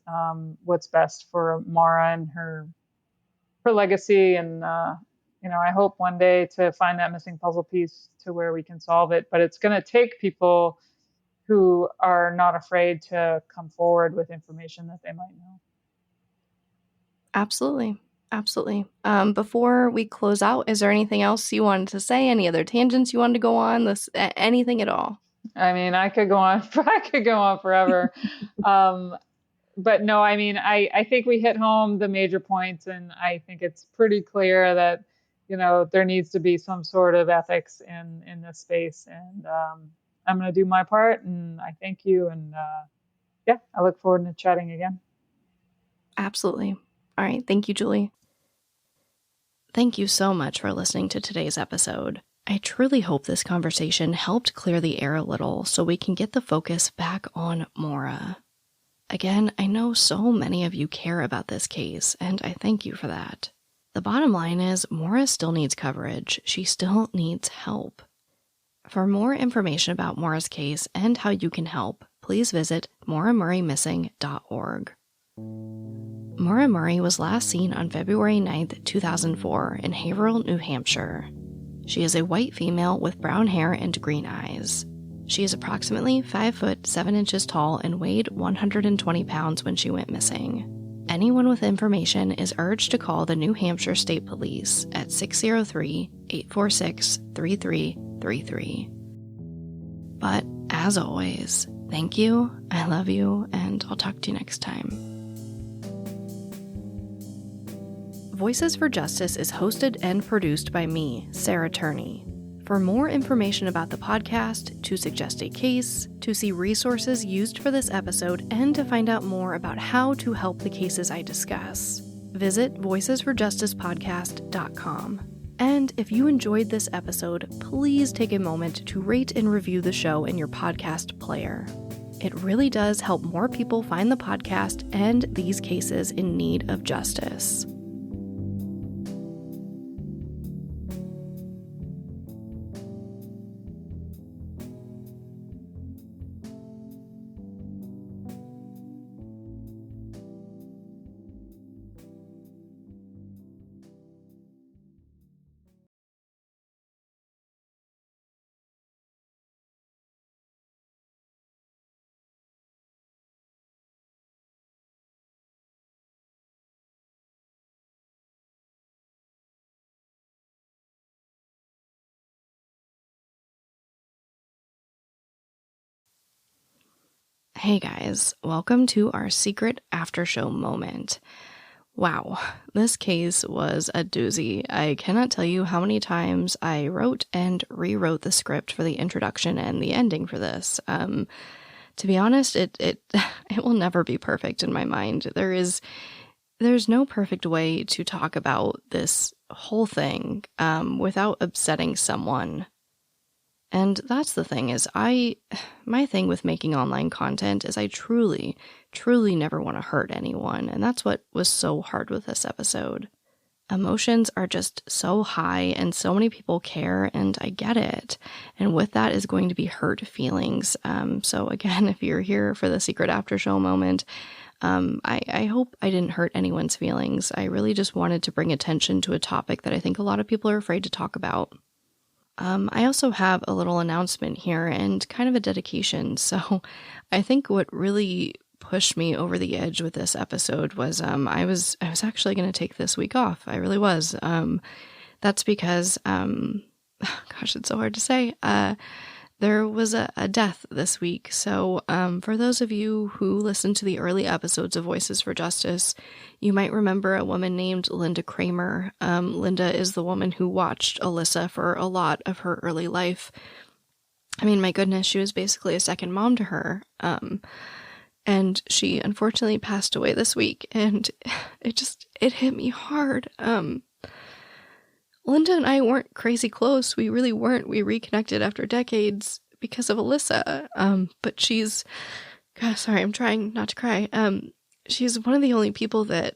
Speaker 8: what's best for Maura and her legacy. And I hope one day to find that missing puzzle piece to where we can solve it. But it's going to take people who are not afraid to come forward with information that they might know.
Speaker 6: Absolutely. Absolutely. Before we close out, is there anything else you wanted to say? Any other tangents you wanted to go on? Anything at all?
Speaker 8: I mean, I could go on forever. But no, I mean, I think we hit home the major points, and I think it's pretty clear that, there needs to be some sort of ethics in this space. And I'm going to do my part, and I thank you. And I look forward to chatting again.
Speaker 6: Absolutely. All right. Thank you, Julie. Thank you so much for listening to today's episode. I truly hope this conversation helped clear the air a little so we can get the focus back on Maura. Again, I know so many of you care about this case, and I thank you for that. The bottom line is Maura still needs coverage. She still needs help. For more information about Maura's case and how you can help, please visit mauramurraymissing.org. Maura Murray was last seen on February 9th, 2004 in Haverhill, New Hampshire. She is a white female with brown hair and green eyes. She is approximately 5 foot 7 inches tall and weighed 120 pounds when she went missing. Anyone with information is urged to call the New Hampshire State Police at 603-846-3333. But as always, thank you, I love you, and I'll talk to you next time. Voices for Justice is hosted and produced by me, Sarah Turney. For more information about the podcast, to suggest a case, to see resources used for this episode, and to find out more about how to help the cases I discuss, visit voicesforjusticepodcast.com. And if you enjoyed this episode, please take a moment to rate and review the show in your podcast player. It really does help more people find the podcast and these cases in need of justice. Hey guys, welcome to our secret after show moment. Wow, this case was a doozy. I cannot tell you how many times I wrote and rewrote the script for the introduction and the ending for this. To be honest, it will never be perfect in my mind. There's no perfect way to talk about this whole thing without upsetting someone. And that's the thing is my thing with making online content is I truly, truly never want to hurt anyone. And that's what was so hard with this episode. Emotions are just so high and so many people care and I get it. And with that is going to be hurt feelings. So again, if you're here for the secret after show moment, I hope I didn't hurt anyone's feelings. I really just wanted to bring attention to a topic that I think a lot of people are afraid to talk about. I also have a little announcement here and kind of a dedication. So I think what really pushed me over the edge with this episode was I was actually going to take this week off. I really was. That's because, gosh, it's so hard to say. There was a death this week. So for those of you who listened to the early episodes of Voices for Justice, you might remember a woman named Linda Kramer. Linda is the woman who watched Alyssa for a lot of her early life. I mean, my goodness, she was basically a second mom to her. And she unfortunately passed away this week. And it hit me hard. Linda and I weren't crazy close. We really weren't. We reconnected after decades because of Alyssa. But she's, gosh, sorry, I'm trying not to cry. She's one of the only people that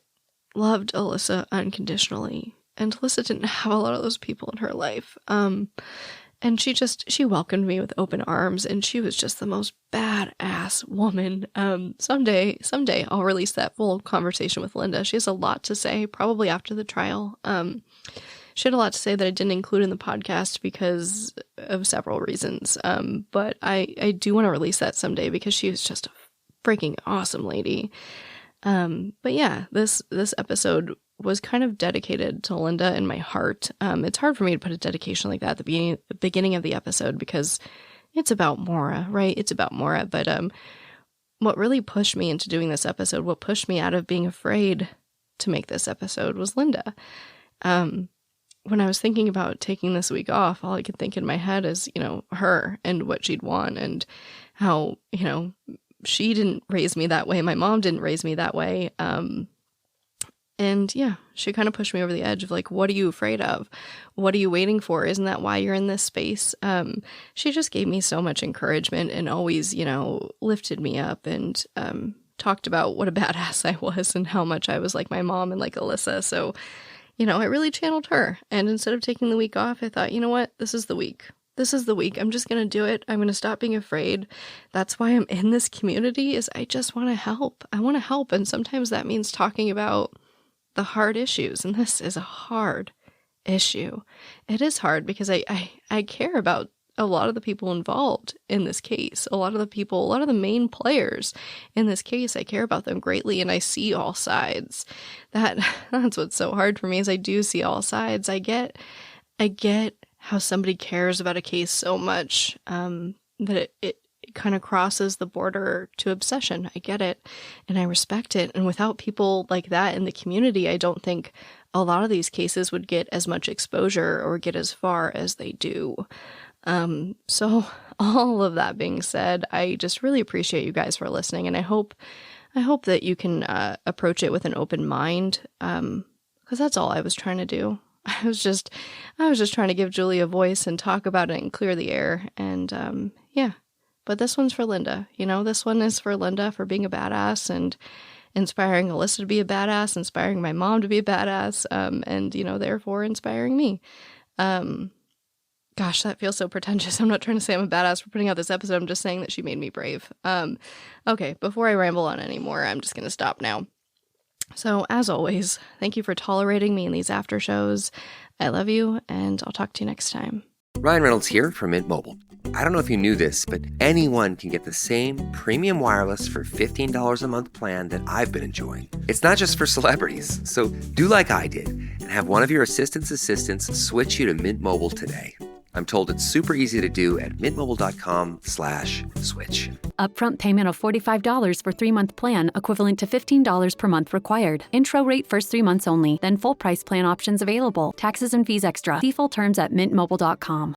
Speaker 6: loved Alyssa unconditionally. And Alyssa didn't have a lot of those people in her life. And she welcomed me with open arms, and she was just the most badass woman. Someday I'll release that full conversation with Linda. She has a lot to say, probably after the trial. She had a lot to say that I didn't include in the podcast because of several reasons. But I do want to release that someday because she was just a freaking awesome lady. But yeah, this episode was kind of dedicated to Linda in my heart. It's hard for me to put a dedication like that at the beginning of the episode because it's about Maura, right? It's about Maura. But what really pushed me into doing this episode, what pushed me out of being afraid to make this episode was Linda. When I was thinking about taking this week off, all I could think in my head is, her and what she'd want and how, she didn't raise me that way. My mom didn't raise me that way. And yeah, she kind of pushed me over the edge of like, what are you afraid of? What are you waiting for? Isn't that why you're in this space? She just gave me so much encouragement and always, lifted me up and talked about what a badass I was and how much I was like my mom and like Alyssa. So, I really channeled her. And instead of taking the week off, I thought, you know what? This is the week. This is the week. I'm just going to do it. I'm going to stop being afraid. That's why I'm in this community is I just want to help. I want to help. And sometimes that means talking about the hard issues. And this is a hard issue. It is hard because I care about a lot of the people involved in this case. A lot of the main players in this case, I care about them greatly and I see all sides. That's what's so hard for me is I do see all sides. I get how somebody cares about a case so much that it kind of crosses the border to obsession. I get it and I respect it. And without people like that in the community, I don't think a lot of these cases would get as much exposure or get as far as they do. So all of that being said, I just really appreciate you guys for listening. And I hope that you can approach it with an open mind because that's all I was trying to do. I was just trying to give Julie a voice and talk about it and clear the air. And yeah, but this one's for Linda. This one is for Linda for being a badass and inspiring Alyssa to be a badass, inspiring my mom to be a badass, and therefore inspiring me. Gosh, that feels so pretentious. I'm not trying to say I'm a badass for putting out this episode. I'm just saying that she made me brave. Okay, before I ramble on anymore, I'm just going to stop now. So, as always, thank you for tolerating me in these after shows. I love you, and I'll talk to you next time.
Speaker 14: Ryan Reynolds here from Mint Mobile. I don't know if you knew this, but anyone can get the same premium wireless for $15 a month plan that I've been enjoying. It's not just for celebrities. So do like I did and have one of your assistants switch you to Mint Mobile today. I'm told it's super easy to do at mintmobile.com/switch.
Speaker 15: Upfront payment of $45 for 3-month plan, equivalent to $15 per month required. Intro rate first 3 months only, then full price plan options available. Taxes and fees extra. See full terms at mintmobile.com.